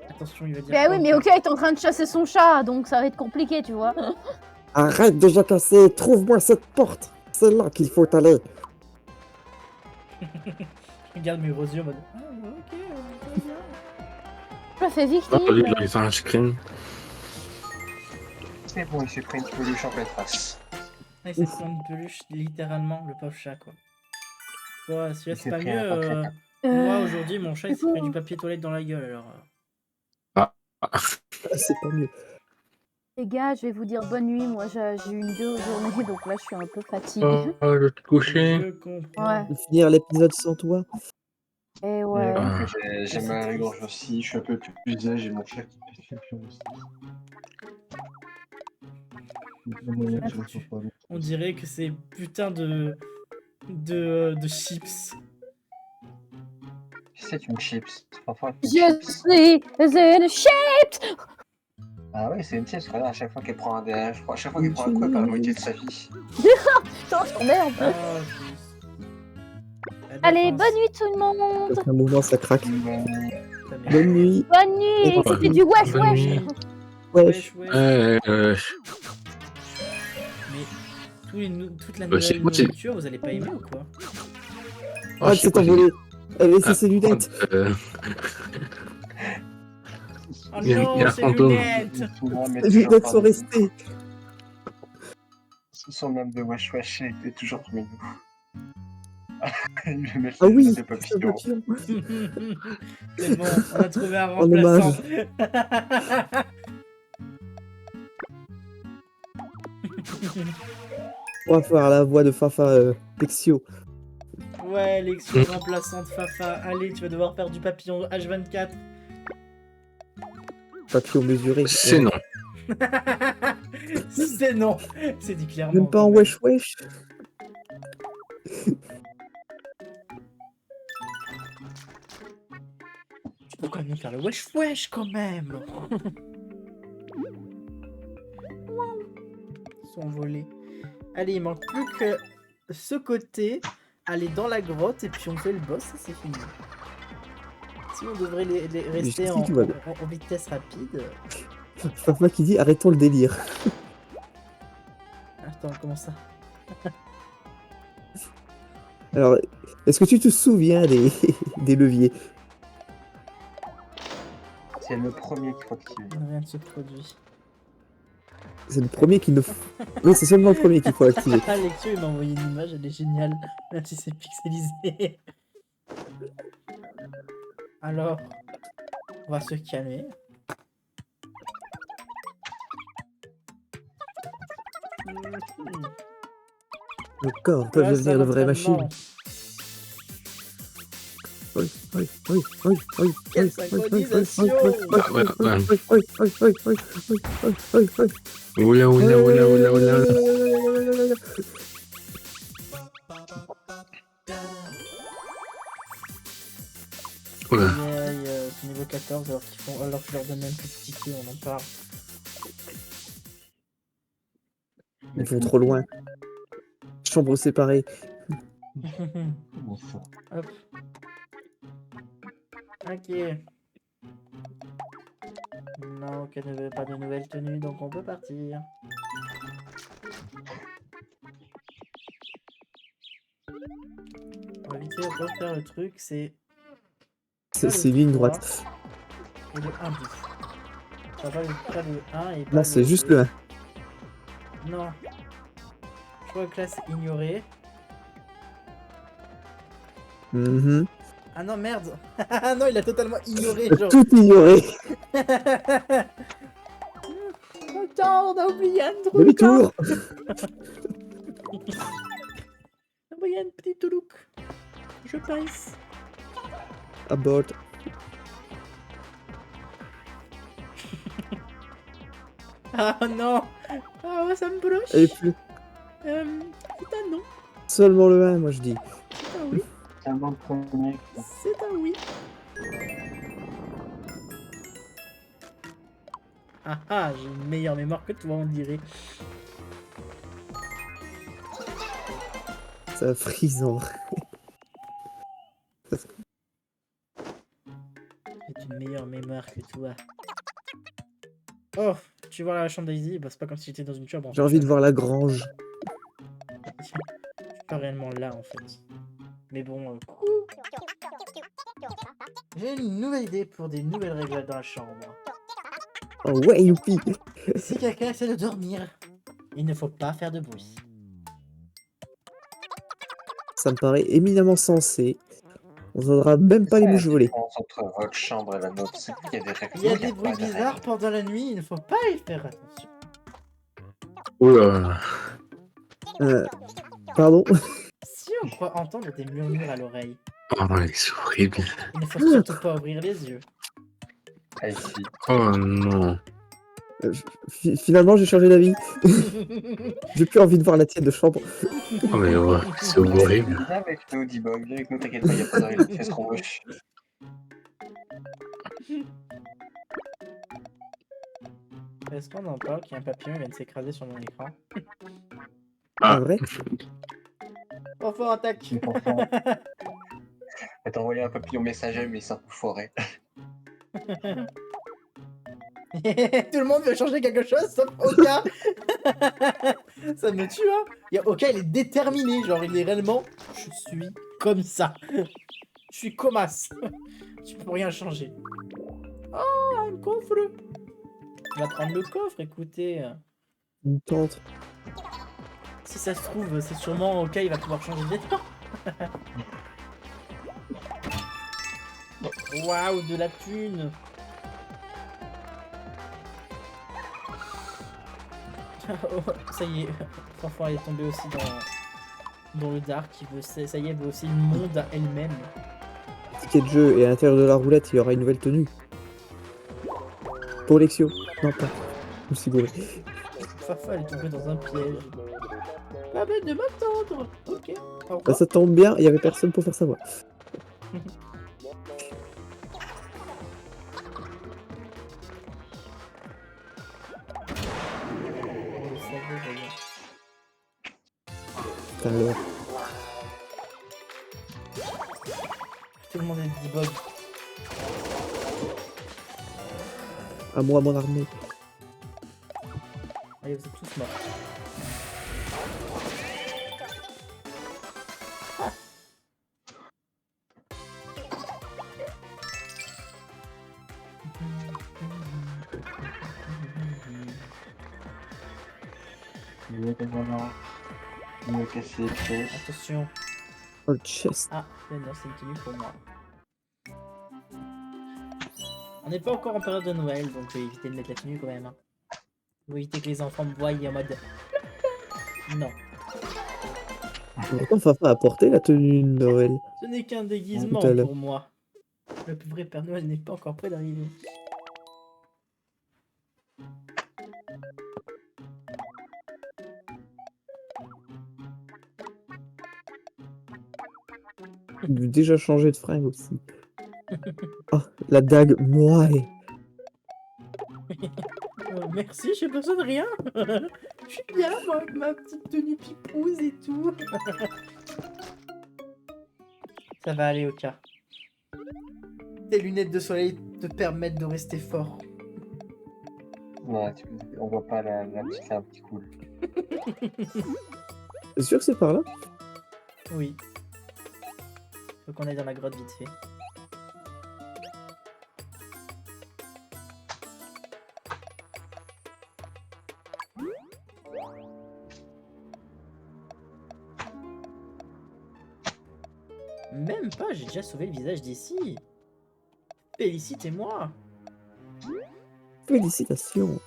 Attention, il va dire. Bah oui, mais Oka est en train de chasser son chat, donc ça va être compliqué, tu vois. Arrête de jacasser, trouve-moi cette porte. C'est là qu'il faut aller. Regarde mes gros yeux en mode. Ah, ok, très bien. Je le fais Ah, victime. lui, il fait un screen. C'est bon, il s'est pris une peluche en pleine face. Ah, il s'est pris une peluche, littéralement, le pauvre chat, quoi. Bon, celui-là, Il c'est s'est pas pris mieux. un paquet. Moi, aujourd'hui, mon chat, il s'est pris du papier toilette dans la gueule, alors. Ah, c'est pas mieux. Les gars, je vais vous dire bonne nuit. Moi, j'ai eu une grosse journée, donc là, je suis un peu fatiguée. Oh, je vais te coucher. Je comprends. Ouais. De finir l'épisode sans toi. Et ouais. Ah. J'ai mal à la gorge aussi, je suis un peu plus usé, j'ai mon chat qui pète les pions aussi. On dirait que c'est putain de chips. C'est une chips. Parfois, une Je chips. suis une shape. Ah ouais, c'est une chips. Regarde, à chaque fois qu'elle prend à chaque fois qu'elle prend un coup, elle perd la moitié de sa vie. Oh merde. Ah, Allez, bonne nuit tout le monde. Donc, un moment, ça craque. Putain, mais- Bonne nuit. Bonne nuit. Ouais. C'était du wesh Bonne wesh. nuit. Wesh. Wesh. Mais toute la Bah, c'est- nouvelle moi, c'est- nourriture, vous allez pas aimer ou quoi? Oh, Ah, je sais c'est pas, envolé. Elle laisse Ah, ses lunettes. Oh Il y a non, un c'est fantôme. lunettes. Les lunettes sont restées. Son nom de Wesh Wesh était toujours parmi nous. Il met Ah oui, de c'est un papillon. papillon. C'est bon, on a trouvé un En remplaçant. On va faire la voix de Fafa Pexio. Ouais, l'excuse remplaçante Fafa. Allez, tu vas devoir faire du papillon H24. Papillon mesuré. C'est non. C'est non. C'est dit clairement. Même pas quand en même. wesh wesh. Tu peux quand même faire le wesh wesh quand même. Ils sont volés. Allez, il manque plus que ce côté. Aller dans la grotte et puis on fait le boss et c'est fini. Si on devrait les rester si en, tu vas- en vitesse rapide. Fafa qui dit arrêtons le délire. Attends, comment ça? Alors, est-ce que tu te souviens des, des leviers? C'est le premier qu'il faut activer. Rien ne se produit. C'est le premier qui ne... Oui, c'est seulement le premier qu'il faut activer. Alexio, il m'a envoyé une image, elle est géniale, même si c'est pixelisé. Alors, on va se calmer. Le corps peut Grâce à devenir de vraies machines. l'entraînement. Oui, oui, oui, oui, oui, Quelle oui, synchronisation. Oula, oula, oula, oula, oula. Oula. C'est niveau 14 alors qu'ils leur donnent même plus de tickets, on en parle. Ils vont trop loin. Chambre séparée. Hop. Ok. Non, qu'elle ne veut pas de nouvelles tenues, donc on peut partir. On va vite fait refaire le truc, c'est C'est ligne droite. et le 1 10. Ça va pas le 1 et pas Là, c'est juste le 1. Non. Choix classe ignoré. Mhm. Ah non, merde. Ah non, il a totalement ignoré, genre. Tout ignoré. Attends, on a oublié un truc. Demi-tour. On a oublié un petit truc. Je pense. Abort. Ah non. Ah ouais, ça me broche. Et plus. C'est un non. Seulement le 1, moi je dis. C'est un oui. C'est un bon premier. C'est un oui. Ah ah, j'ai une meilleure mémoire que toi, on dirait. Ça frise en vrai. J'ai une meilleure mémoire que toi. Oh, tu vois la chambre d'Aisy, bah c'est pas comme si j'étais dans une chambre. En J'ai fait. envie de voir la grange. Je suis pas réellement là en fait. Mais bon, j'ai une nouvelle idée pour des nouvelles règles dans la chambre. Oh ouais, youpi. Si quelqu'un essaie de dormir, il ne faut pas faire de bruit. Ça me paraît éminemment sensé. On n'entendra même pas les mouches voler. Entre votre chambre et la nôtre, c'est qu'il y a des règles. Il y a Il des pas bruits de règles. bizarres pendant la nuit, il ne faut pas y faire attention. Oula. Pardon. Si on croit entendre des murmures à l'oreille, Oh, c'est horrible. il ne faut surtout pas ouvrir les yeux. Ah, ici. Oh non. Finalement, j'ai changé d'avis. J'ai plus envie de voir la tienne de chambre. Oh mais ouais, c'est horrible. Viens avec nous, D-Bug. Viens avec nous, t'inquiète pas, il n'y a pas de règles. Fais ce qu'on veut. Est-ce qu'on en parle qu'il y a un papillon qui vient de s'écraser sur mon écran? Ah, vrai? Enfant, attaque! Enfant. Elle t'a envoyé un papillon messager, mais c'est un peu foiré. Tout le monde veut changer quelque chose sauf Oka. Ça me tue, hein. Oka, il est déterminé, genre il est réellement. Je suis comme ça. Je suis comme as. Tu peux rien changer. Oh, un coffre. On va prendre le coffre, écoutez. Une tente. Si ça se trouve, c'est sûrement Oka, il va pouvoir changer de vêtements. Waouh, de la thune. Oh, ça y est, Fanfan est tombé aussi dans le dark. Ça y est, elle veut aussi le monde à elle-même. Ticket de jeu et à l'intérieur de la roulette, il y aura une nouvelle tenue. Pour Lexio. Non, pas. Je me suis gouré. Fafa, elle est tombée dans un piège. Pas bête de m'attendre. Ok. Au Bah, revoir. ça tombe bien, il y avait personne pour faire sa voix. On le savait, d'ailleurs. Putain, alors. Tout le monde est debug. À moi, mon armée. Allez, vous êtes tous morts. Mieux que voilà. Mieux casser les pièces. Attention. Oh, le chest. Ah, mais non, c'est une tenue pour moi. On n'est pas encore en période de Noël, donc je vais éviter de mettre la tenue quand même. Hein. Je vais éviter que les enfants me voient en mode... Non. Pourtant, Fafa a porté la tenue de Noël. Ce n'est qu'un déguisement Tout à l'heure. pour moi. Le vrai Père Noël n'est pas encore prêt d'arriver. Il a déjà changé de fringue aussi. Ah, la dague, moi. Merci, j'ai besoin de rien. Je suis bien moi, avec ma petite tenue pipouse et tout. Ça va aller, Oka. Tes lunettes de soleil te permettent de rester fort. Non, on voit pas la petite larme qui coule. T'es sûr que c'est par là? Oui. Faut qu'on aille dans la grotte vite fait. Même pas, j'ai déjà sauvé le visage d'ici. Félicitez-moi. Félicitations.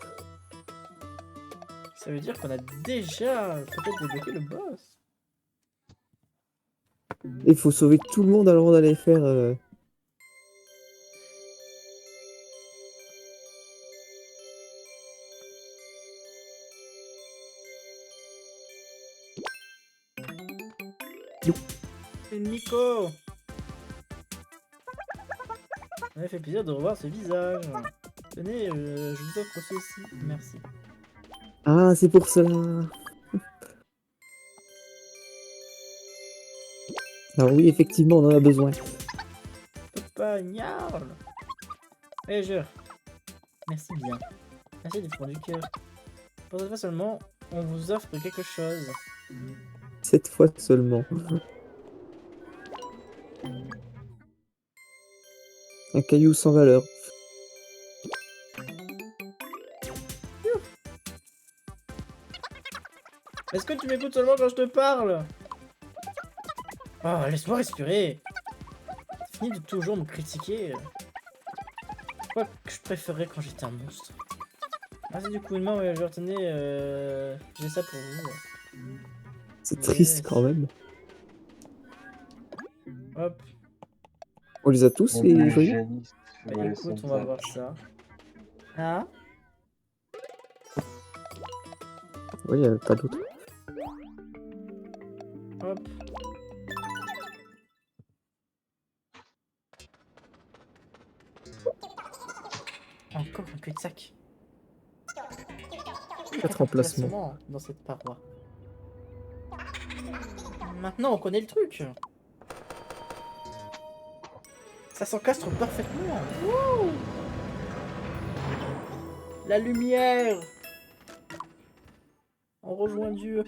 Ça veut dire qu'on a déjà peut-être débloqué le boss. Il faut sauver tout le monde avant d'aller faire... C'est Nico. Ça m'a fait plaisir de revoir ce visage. Tenez, je vous offre ceci. Merci. Ah, c'est pour cela. Alors oui, effectivement, on en a besoin. Papa, gnarl. Eh, je. Merci bien. Merci du fond du cœur. Pour cette fois seulement, on vous offre quelque chose. Cette fois seulement. Un caillou sans valeur. Est-ce que tu m'écoutes seulement quand je te parle? Oh, laisse-moi respirer. Fini de toujours me critiquer. Je crois que je préférais quand j'étais un monstre. Merci du coup de main, voyageur. Tenez, j'ai ça pour vous. C'est triste quand même. Hop. On les a tous, les joyaux? Bah, écoute, on va voir ça. Ah? Oui, pas d'autre. Hop. Encore un cul-de-sac. 4 emplacements. dans cette paroi. Maintenant, on connaît le truc. Ça s'encastre parfaitement. Wouh. La lumière. On rejoint Dieu.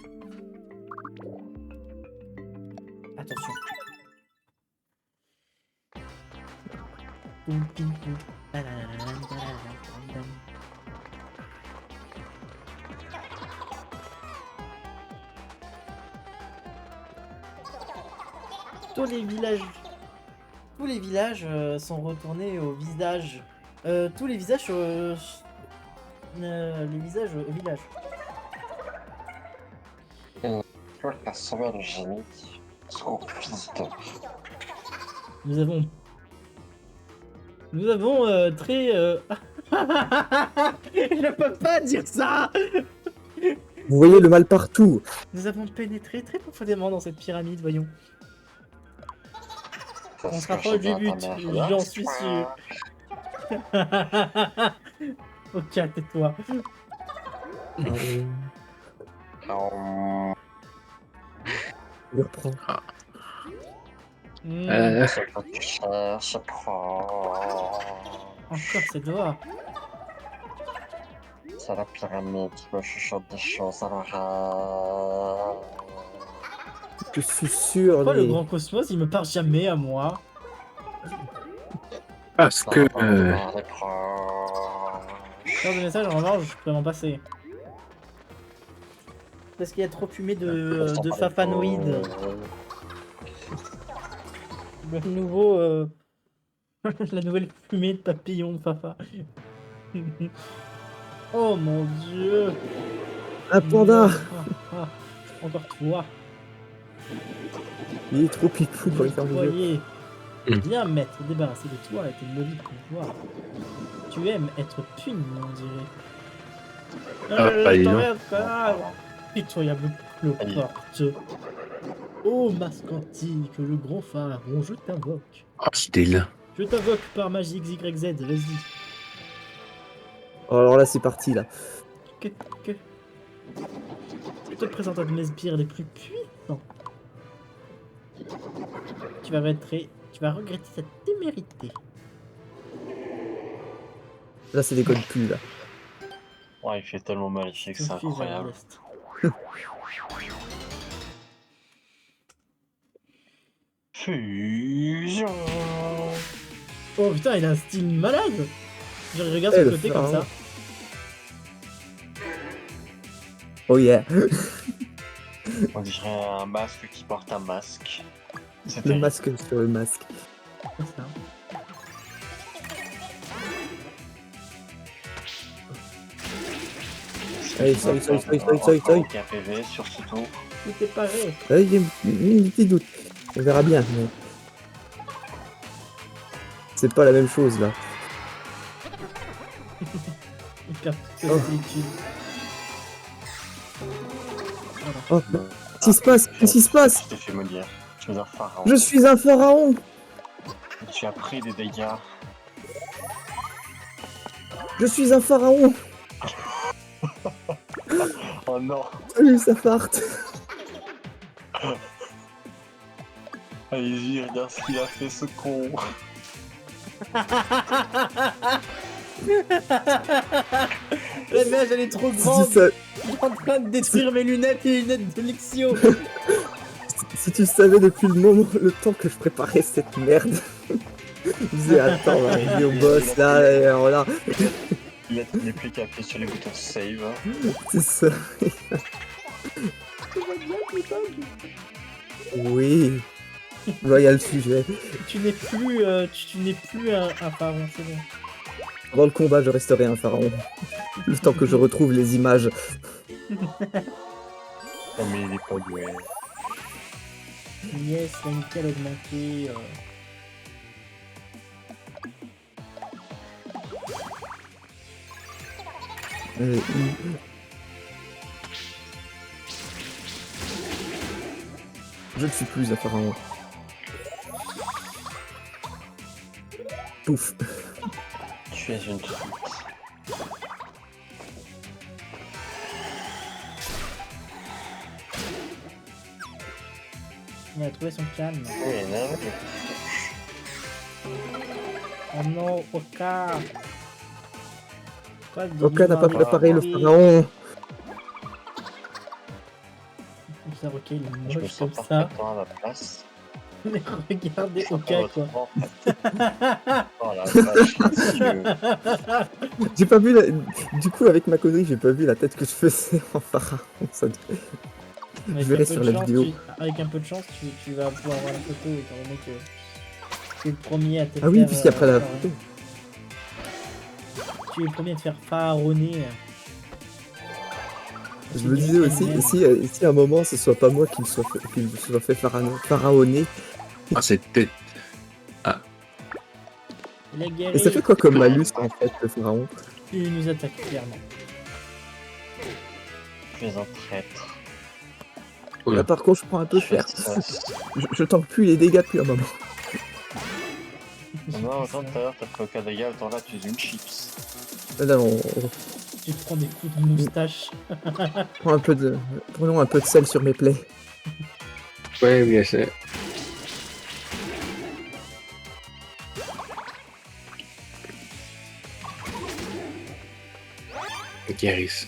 Attention. Poum, pim, poum. Tadadadam, tadadadam. Tous les villages sont retournés au visage. Tous les visages les visages au village. Toi, t'as sauvé le génie. Trop vite. Nous avons très. Je peux pas dire ça. Vous voyez le mal partout. Nous avons pénétré très profondément dans cette pyramide, voyons. On se rapproche du but, j'en suis sûr. Ok, tais-toi. Je reprends. C'est pas que tu cherches, prends. Encore ces doigts. C'est la pyramide qui me chuchote des choses à l'oreille. Je suis sûr. Pourquoi le grand cosmos il me parle jamais à moi? Parce que. Faire de messages en revanche, je peux m'en passer. Parce qu'il y a trop fumé de fafanoïdes. Le nouveau. La nouvelle fumée de papillon de Fafa. Oh mon dieu! Un panda. Ah, encore toi! Il est trop pipou pour le faire bouger. Voyez! Viens, maître, débarrasser de toi et tes maudits pouvoirs. Tu aimes être puni, on dirait. Ah, dis donc. Pitoyable cloporte. Oh, masque antique, le grand pharaon, je t'invoque. Oh, style. Je t'invoque par magie XYZ, vas-y. Oh, alors là, c'est parti là. Je te présente un de mes sbires les plus puissants. Tu vas regretter cette témérité. Là, c'est des codes plus là. Ouais, il fait tellement maléfique, c'est Sophie, incroyable. Jean-Baptiste. Fusion. Oh putain, il a un style malade. Je regarde sur le le côté comme ça. pharaon. Oh yeah. On dirait un masque qui porte un masque. C'est Le terrible. masque sur le masque. C'est ça. Allez, soy. Aucun PV sur ce tour. Tout est pareil. Il y a un petit doute. On verra bien. Mais... c'est pas la même chose là. Il perd toute sa solitude. Oh, qu'est-ce qui se passe? Qu'est-ce qui se passe? Je t'ai fait maudire. Tu es un pharaon. Je suis un pharaon. Tu as pris des dégâts. Je suis un pharaon. Oh non. Salut, ça farte. Allez-y, regarde ce qu'il a fait, ce con. La neige elle est trop Si grande. tu, sa- Je suis en train de détruire mes lunettes et les lunettes de Lexio. si tu savais depuis le temps que je préparais cette merde. Je disais, attends, on va arriver au boss là, et alors là, Il n'est plus qu'à appuyer sur les boutons save. c'est ça. Oui. Je vois, il y a le sujet. Tu n'es plus, un pharaon, c'est bon. Avant le combat, je resterai un pharaon. Le temps que je retrouve les images. Oh, mais il est pas doué. Yes, la nickel augmenté. Euh, Je ne suis plus un pharaon. Pouf. Tu es une truite. Il a trouvé son calme. Oui, non, Oh non, Oka. Quoi, Oka n'a pas dis-moi, préparé le oui. pharaon. Bizarre, ok, il est je me moche sens comme ça. parfaitement à ma place. Mais regardez Je sens Oka, pas quoi. votre en fait. Oh la vache, les yeux. J'ai pas vu Du coup, avec ma connerie, j'ai pas vu la tête que je faisais en pharaon. Je Avec verrai un peu sur de la chance, vidéo. avec un peu de chance, tu vas pouvoir voir la photo étant donné que tu es le premier à te Ah oui, faire. puisqu'après la pharaon- photo. Tu es le premier à te faire pharaonner. Je me disais aussi, si à un moment ce soit pas moi qui me soit fait pharaonner. Ah, cette tête. Les Et guerriers, ça fait quoi comme malus en fait, le pharaon? tu nous attaques clairement. Tu es un traître. Oula. Là, par contre, je prends un peu Tu es cher. sauce. Je tank plus les dégâts depuis un moment. Non, autant tout à l'heure t'as fait aucun dégât, autant là tu es une chips. Là, Tu te prends des coups de moustache. prenons un peu de sel sur mes plaies. Ouais, bien sûr. Garys.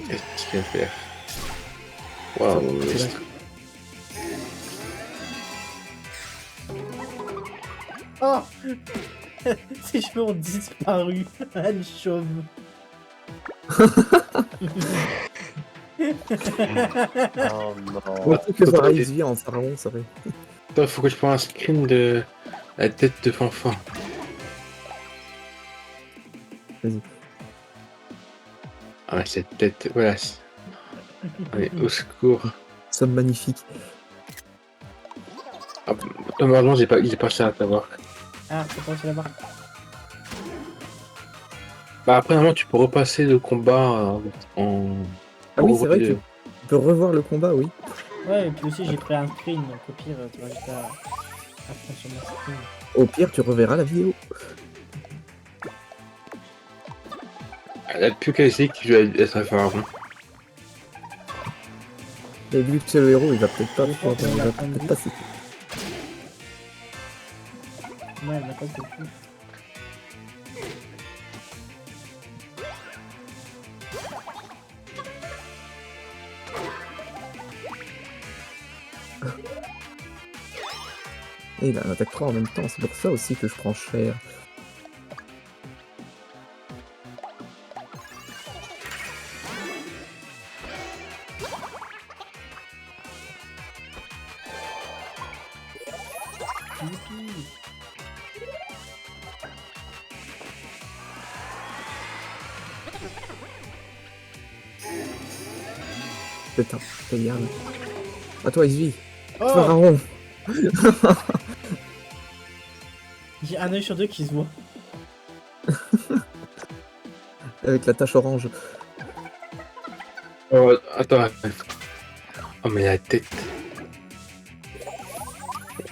Qu'est-ce qu'il vient de faire? Waouh, C'est là. Oh ses cheveux ont disparu. Elle chauve. Oh non. Surtout que voir Ivy en pharaon, ça fait. Attends, faut que je prenne un screen de la tête de Fanfan. Vas-y. Ah, ouais, cette tête, voilà. Allez, au secours. Somme magnifique. Ah, normalement, j'ai pas ça à t'avoir. Ah, c'est pas là-bas. Bah, après, normalement, tu peux repasser le combat en. Ah oui, c'est vrai que tu peux revoir le combat, oui. Ouais, et puis aussi j'ai pris un screen, donc au pire, tu vas juste à prendre sur mon screen. Au pire, tu reverras la vidéo. Elle a plus qu'à essayer qui doit être un pharaon. Mais vu que c'est le héros, il va peut-être pas. Je pense qu'on il l'a va pas peut-être vu. pas s'y- Ouais, elle n'a pas compris. Et il a un attaque 3 en même temps, c'est pour ça aussi que je prends cher. Youpi. Putain, regarde. À toi, Ivy. Oh, Pharaon. j'ai un œil sur deux qui se voit. Avec la tache orange. Oh, attends. Oh, mais la tête.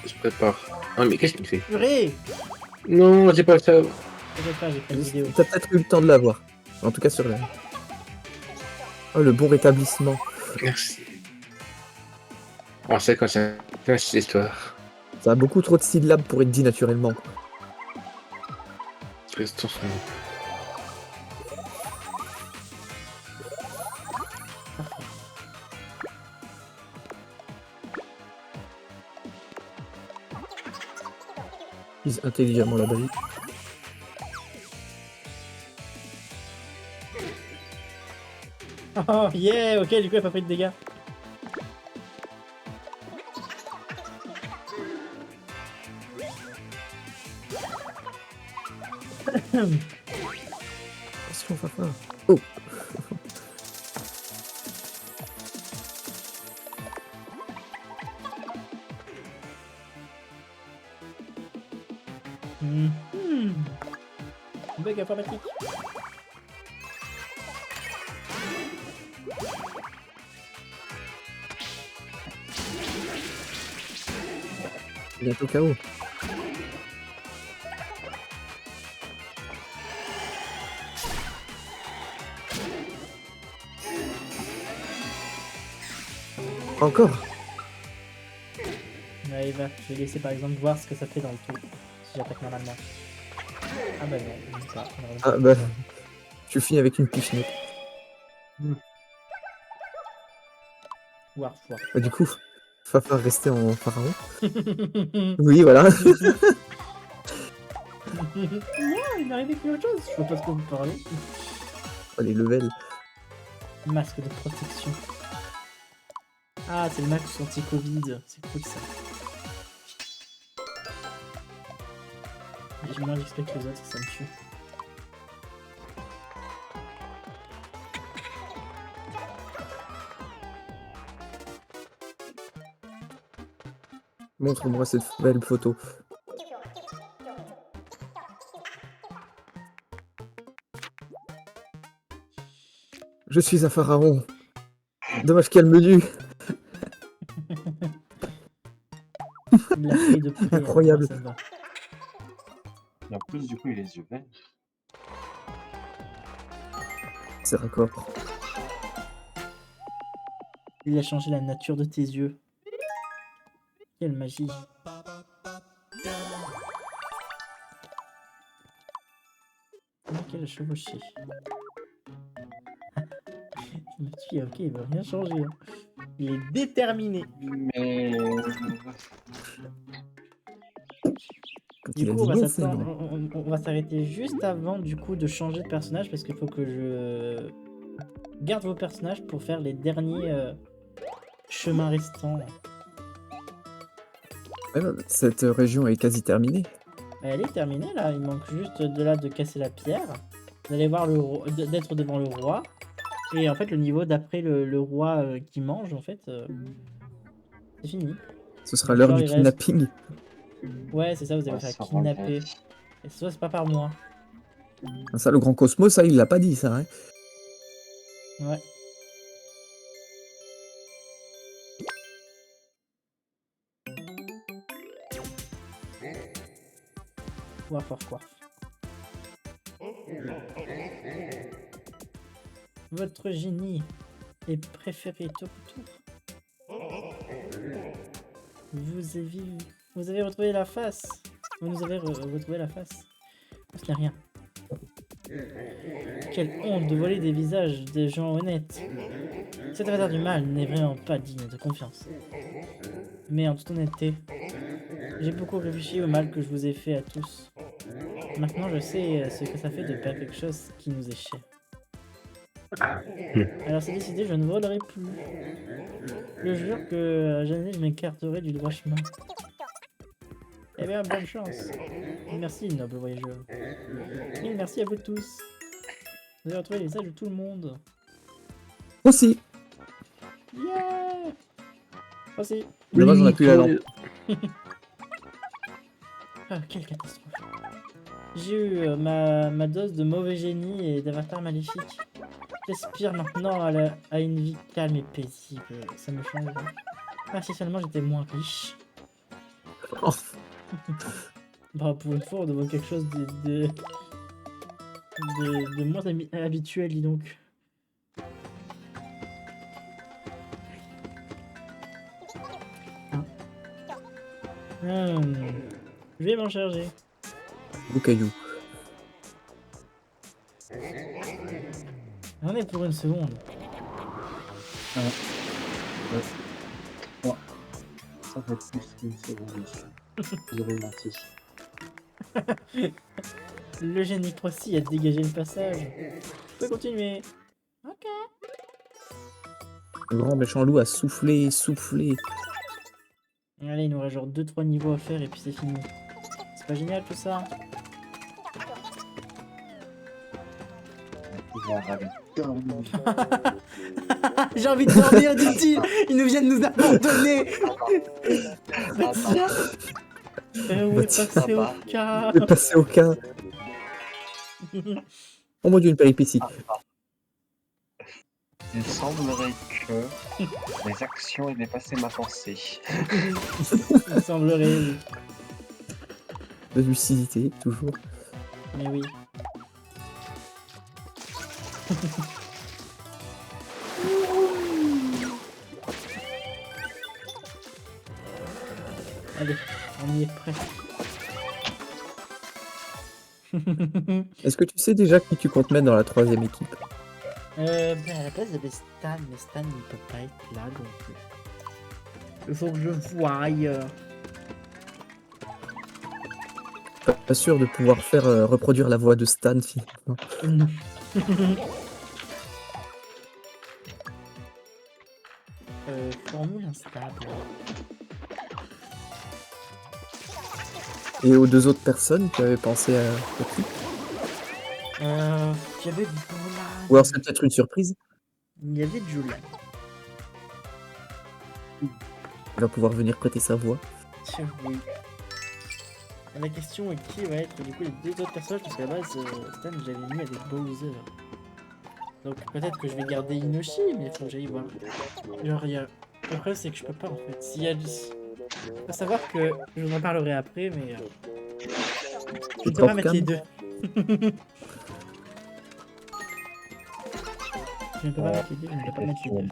Je prépare. Ah, mais qu'est-ce qu'il me fait? Purée. Non, j'ai pas ça. J'ai pris une vidéo. T'as peut-être eu le temps de la voir. En tout cas sur la. Oh, le bon rétablissement. Merci. On sait quand c'est cette histoire. Ça a beaucoup trop de syllabes pour être dit naturellement. Restons son nom. Utilise intelligemment la balle. Oh yeah, ok, du coup elle a pas pris de dégâts. Attention, Fafa. Oh. Bug informatique. Bientôt KO. Encore? Allez, va. Je vais laisser par exemple voir ce que ça fait dans le tout. Si j'attaque normalement. Ah bah non, même pas. Ah bah, tu finis avec une pichenette. Warf, warf. Bah, du coup, va falloir rester en pharaon. Oui, voilà. Non, il m'est arrivé quelque chose. Je vois pas de quoi vous parlez. Oh, les levels. Masque de protection. Ah, c'est le masque anti-Covid. C'est cool ça. J'ai moins d'XP que les autres, ça me tue. Montre-moi cette belle photo. Je suis un pharaon. Dommage qu'il y a le menu. Il l'a pris de près. Incroyable. Ça va. Et en plus, du coup, il a les yeux verts. C'est raccord. Il a changé la nature de tes yeux. Quelle magie. Quelle chevauchée. Il me tue, ok, il veut rien changer. Hein. Il est déterminé. Mais... Quand Du il a coup, dit on va non, s'attendre- on va s'arrêter juste avant du coup de changer de personnage parce qu'il faut que je garde vos personnages pour faire les derniers chemins restants. Ouais, bah, cette région est quasi terminée. Elle est terminée là, il manque juste de casser la pierre, d'aller voir d'être devant le roi. Et en fait le niveau d'après le roi qui mange en fait, c'est fini. Ce sera l'heure Genre, du il reste- kidnapping. Ouais c'est ça, vous allez on vous faire se kidnapper. rendait. Et ça c'est pas par moi. Ça, le grand Cosmos, ça, il l'a pas dit, ça. Hein. Ouais. Warf, warf, warf. Votre génie est préféré tour pour tour. Vous avez retrouvé la face. Vous nous avez retrouvé la face. Ce n'est rien. Quelle honte de voler des visages des gens honnêtes. Cet avatar du mal n'est vraiment pas digne de confiance. Mais en toute honnêteté, j'ai beaucoup réfléchi au mal que je vous ai fait à tous. Maintenant, je sais ce que ça fait de perdre quelque chose qui nous est cher. Alors c'est décidé, je ne volerai plus. Je jure que jamais je m'écarterai du droit chemin. Eh bien, bonne chance. Merci, noble voyageur. Et merci à vous tous. Vous avez retrouvé les visages de tout le monde. Aussi. Yeah! Aussi. Dommage, on a plus la lampe. Ah, quelle catastrophe. J'ai eu ma dose de mauvais génie et d'avatar maléfique. J'aspire maintenant à une vie calme et paisible. Ça me change. Ah, si seulement j'étais moins riche. Oh. Bah, pour une fois, on demande quelque chose de moins habituel, dis donc. Je vais m'en charger. Beau caillou. On est pour une seconde. Ça fait plus qu'une seconde. Vous avez menti. Le génie Croissy a dégagé le passage. Vous pouvez continuer. Ok. Le grand méchant loup a soufflé, soufflé. Allez, il nous reste genre 2-3 niveaux à faire et puis c'est fini. C'est pas génial tout ça? J'ai envie de dormir, dit-il. Ils nous viennent nous abandonner. Bah tiens. Oui, passer au cas. Je vais passer au cas. Oh mon dieu, une péripétie. Il semblerait que les actions aient dépassé ma pensée. Il semblerait, oui. De lucidité, toujours. Mais oui. Allez, on y est prêt. Est-ce que tu sais déjà qui tu comptes mettre dans la 3e équipe? Ben à la base, il y avait Stan, mais Stan il peut pas être là, donc il faut que je voie. Pas sûr de pouvoir faire reproduire la voix de Stan finalement. Non. Formule instable. Et aux 2 autres personnes qui avaient pensé à qui? Il y avait Jolan. Ou alors c'est peut-être une surprise. Il y avait Jolan. Il va pouvoir venir prêter sa voix. Tiens, oui. La question est qui va être du coup les 2 autres personnages parce qu'à la base Stan je l'avais mis avec Bowser. Donc peut-être que je vais garder Inoshi mais il faut que j'aille voir. Genre il y a... Le problème c'est que je peux pas en fait. S'il y a... Faut savoir que je vous en parlerai après mais... Je ne peux pas mettre les deux. Je ne peux pas mettre les deux, je ne peux pas mettre les deux.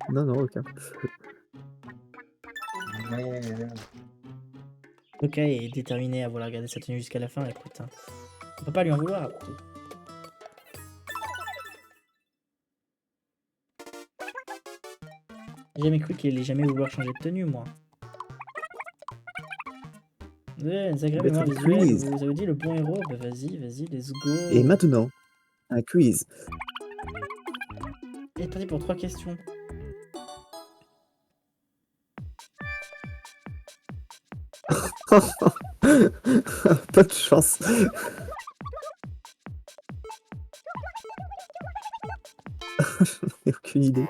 Non, aucun. Ok, est déterminé à vouloir garder sa tenue jusqu'à la fin, écoute. Hein. On peut pas lui en vouloir après. J'ai jamais cru qu'il allait jamais vouloir changer de tenue, moi. Ouais, les agréables Mettre visuels, quiz. vous avez dit le bon héros, bah vas-y, let's go. Et maintenant, un quiz. Il est parti pour 3 questions. Pas de chance. J'en ai aucune idée.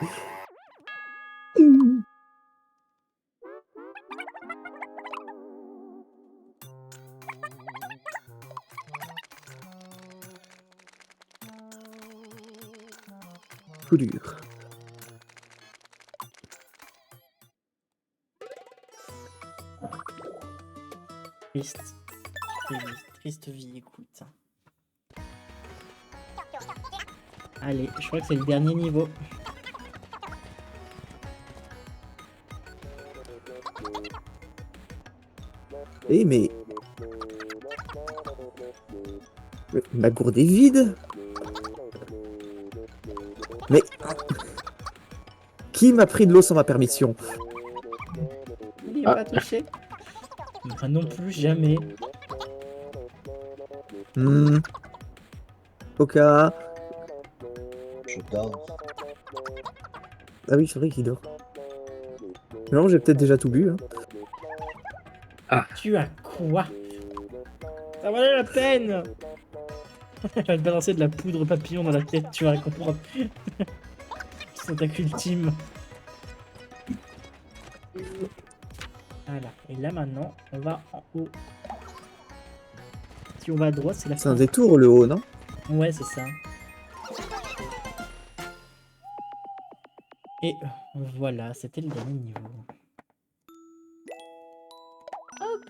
Coup dur. Triste. Triste vie, écoute. Allez, je crois que c'est le dernier niveau. Eh mais... Ma gourde est vide. Mais... Qui m'a pris de l'eau sans ma permission? Il n'est pas touché. Moi non plus, jamais. Coca. Je dors. Ah oui, c'est vrai qu'il dort. Non, j'ai peut-être déjà tout bu. Hein. Tu as quoi? Ça valait la peine. Je vais te balancer de la poudre papillon dans la tête, tu vas comprendre. Son attaque ultime. Voilà, et là maintenant, on va en haut. Si on va à droite, c'est la C'est un fin. détour le haut, non? Ouais, c'est ça. Et voilà, c'était le dernier niveau. Hop.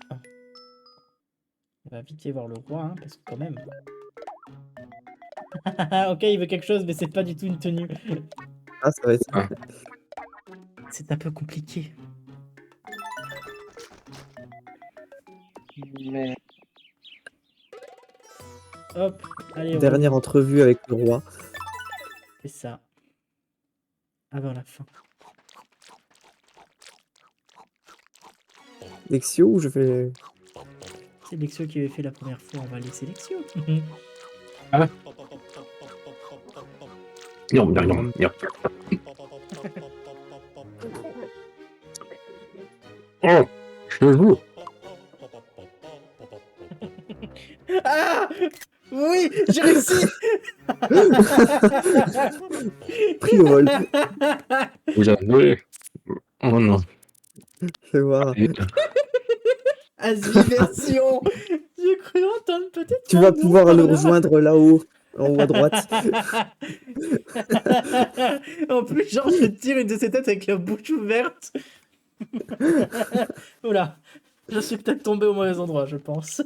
On va vite aller voir le roi, hein, parce que quand même... ok, il veut quelque chose, mais c'est pas du tout une tenue. Ah, ça va être... Ah. C'est un peu compliqué. Mais Hop, allez, on Dernière entrevue avec le roi. fait ça. Avant la fin. Lexio ou je fais... C'est Lexio qui avait fait la première fois, on va laisser Lexio. Non, non, non, non. Oh, je joue. Ah oui, j'ai réussi. Pris au vol. Vous avez... Oh non. Je vais voir. Asviversion. J'ai cru entendre peut-être. Tu son vas nom pouvoir par le là. rejoindre là-haut, en haut à droite. En plus, genre, je tire une de ses têtes avec la bouche ouverte. Oula. Je suis peut-être tombé au mauvais endroit, je pense.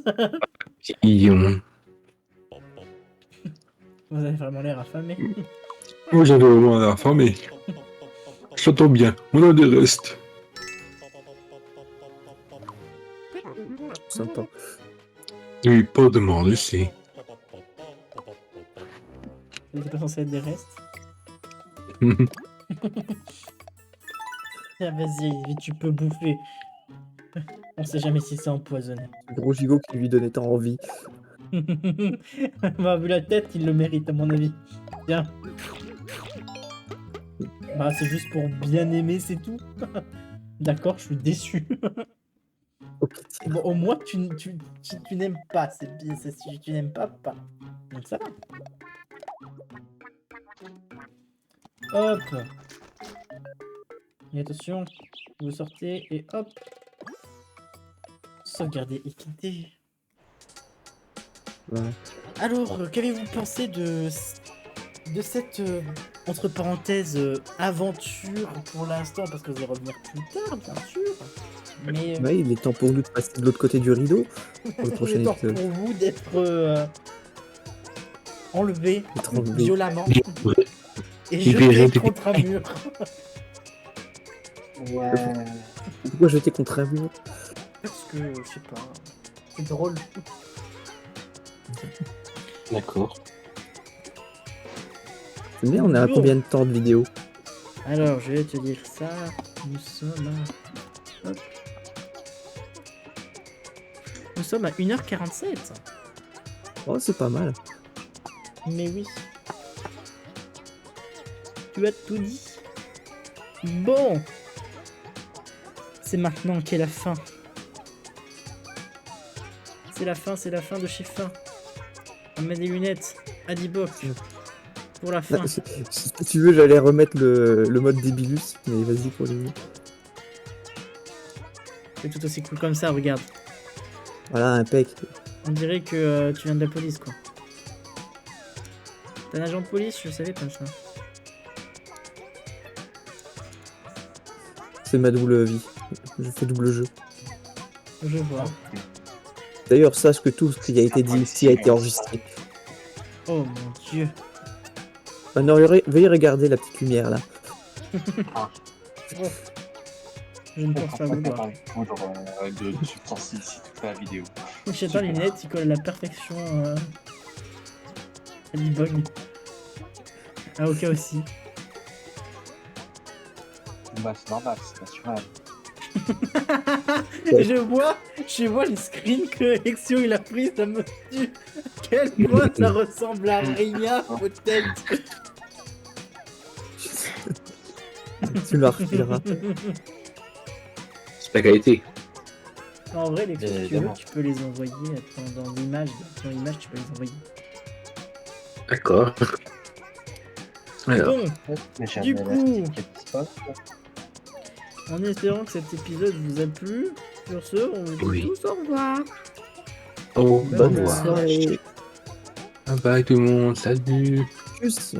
Idiot. Vous avez vraiment l'air affamé. Moi j'avais vraiment l'air affamé. Ça tombe bien, on a des restes. Sympa. Oui, pas de mort ici. C'était pas censé être des restes. Ah, vas-y, vite, tu peux bouffer. On sait jamais si c'est empoisonné. Gros gigot qui lui donnait tant envie. Bah, vu la tête, il le mérite à mon avis. Tiens. Bah, c'est juste pour bien aimer, c'est tout. D'accord, je suis déçu. Ok, tiens. Bon, au moins, tu n'aimes pas. C'est bien, tu n'aimes pas. Donc ça va. Hop. Et attention, vous sortez et hop. Sauvegarder et quitter. Ouais. Alors, qu'avez-vous pensé de cette, entre parenthèses, aventure pour l'instant, parce que vous allez revenir plus tard, bien sûr. Mais Ouais, il est temps pour nous de passer de l'autre côté du rideau pour le il prochain est temps épisode. pour vous d'être enlevé D'être enlevé. violemment et Libéré jeté des- contre un mur. Ouais. Pourquoi jeter contre un mur? Parce que, je sais pas, c'est drôle. D'accord. C'est bien, on est à Bon. combien de temps de vidéo? Alors, je vais te dire ça. Nous sommes à... Hop. Nous sommes à 1h47. Oh, c'est pas mal. Mais oui. Tu as tout dit. Bon. C'est maintenant qu'est la fin. C'est la fin de chez Fin. On met des lunettes. Adibok. Pour la fin. Bah, si tu veux, j'allais remettre le mode débilus, mais vas-y pour les. C'est tout aussi cool comme ça, regarde. Voilà, impec. On dirait que tu viens de la police, quoi. T'es un agent de police, je savais pas ça. C'est ma double vie. Je fais double jeu. Je vois. D'ailleurs, sache que tout ce qui a été dit ici a été enregistré. Oh mon dieu. Maintenant, veuillez regarder la petite lumière là. Je ne pense pas vouloir. De substance illicite toute la vidéo. J'ai pas les lunettes, il colle à la perfection. À l'e-bug. Ah, ok aussi. Bah, c'est normal, c'est naturel. Je vois les screens que Exio il a pris, ça me tue. Quel point ça ressemble à rien, peut-être. Tu la refileras. C'est la qualité. En vrai, les Exio, si tu veux, Évidemment. tu peux les envoyer dans l'image. Dans l'image, tu peux les envoyer. D'accord. Alors, Bon, Mais Du j'avais coup- l'élastique qui se passe. en espérant que cet épisode vous a plu, sur ce, on vous dit Oui. tous au revoir. au Bonne Bonne revoir. soirée. Bye bye tout le monde, salut. Tchuss.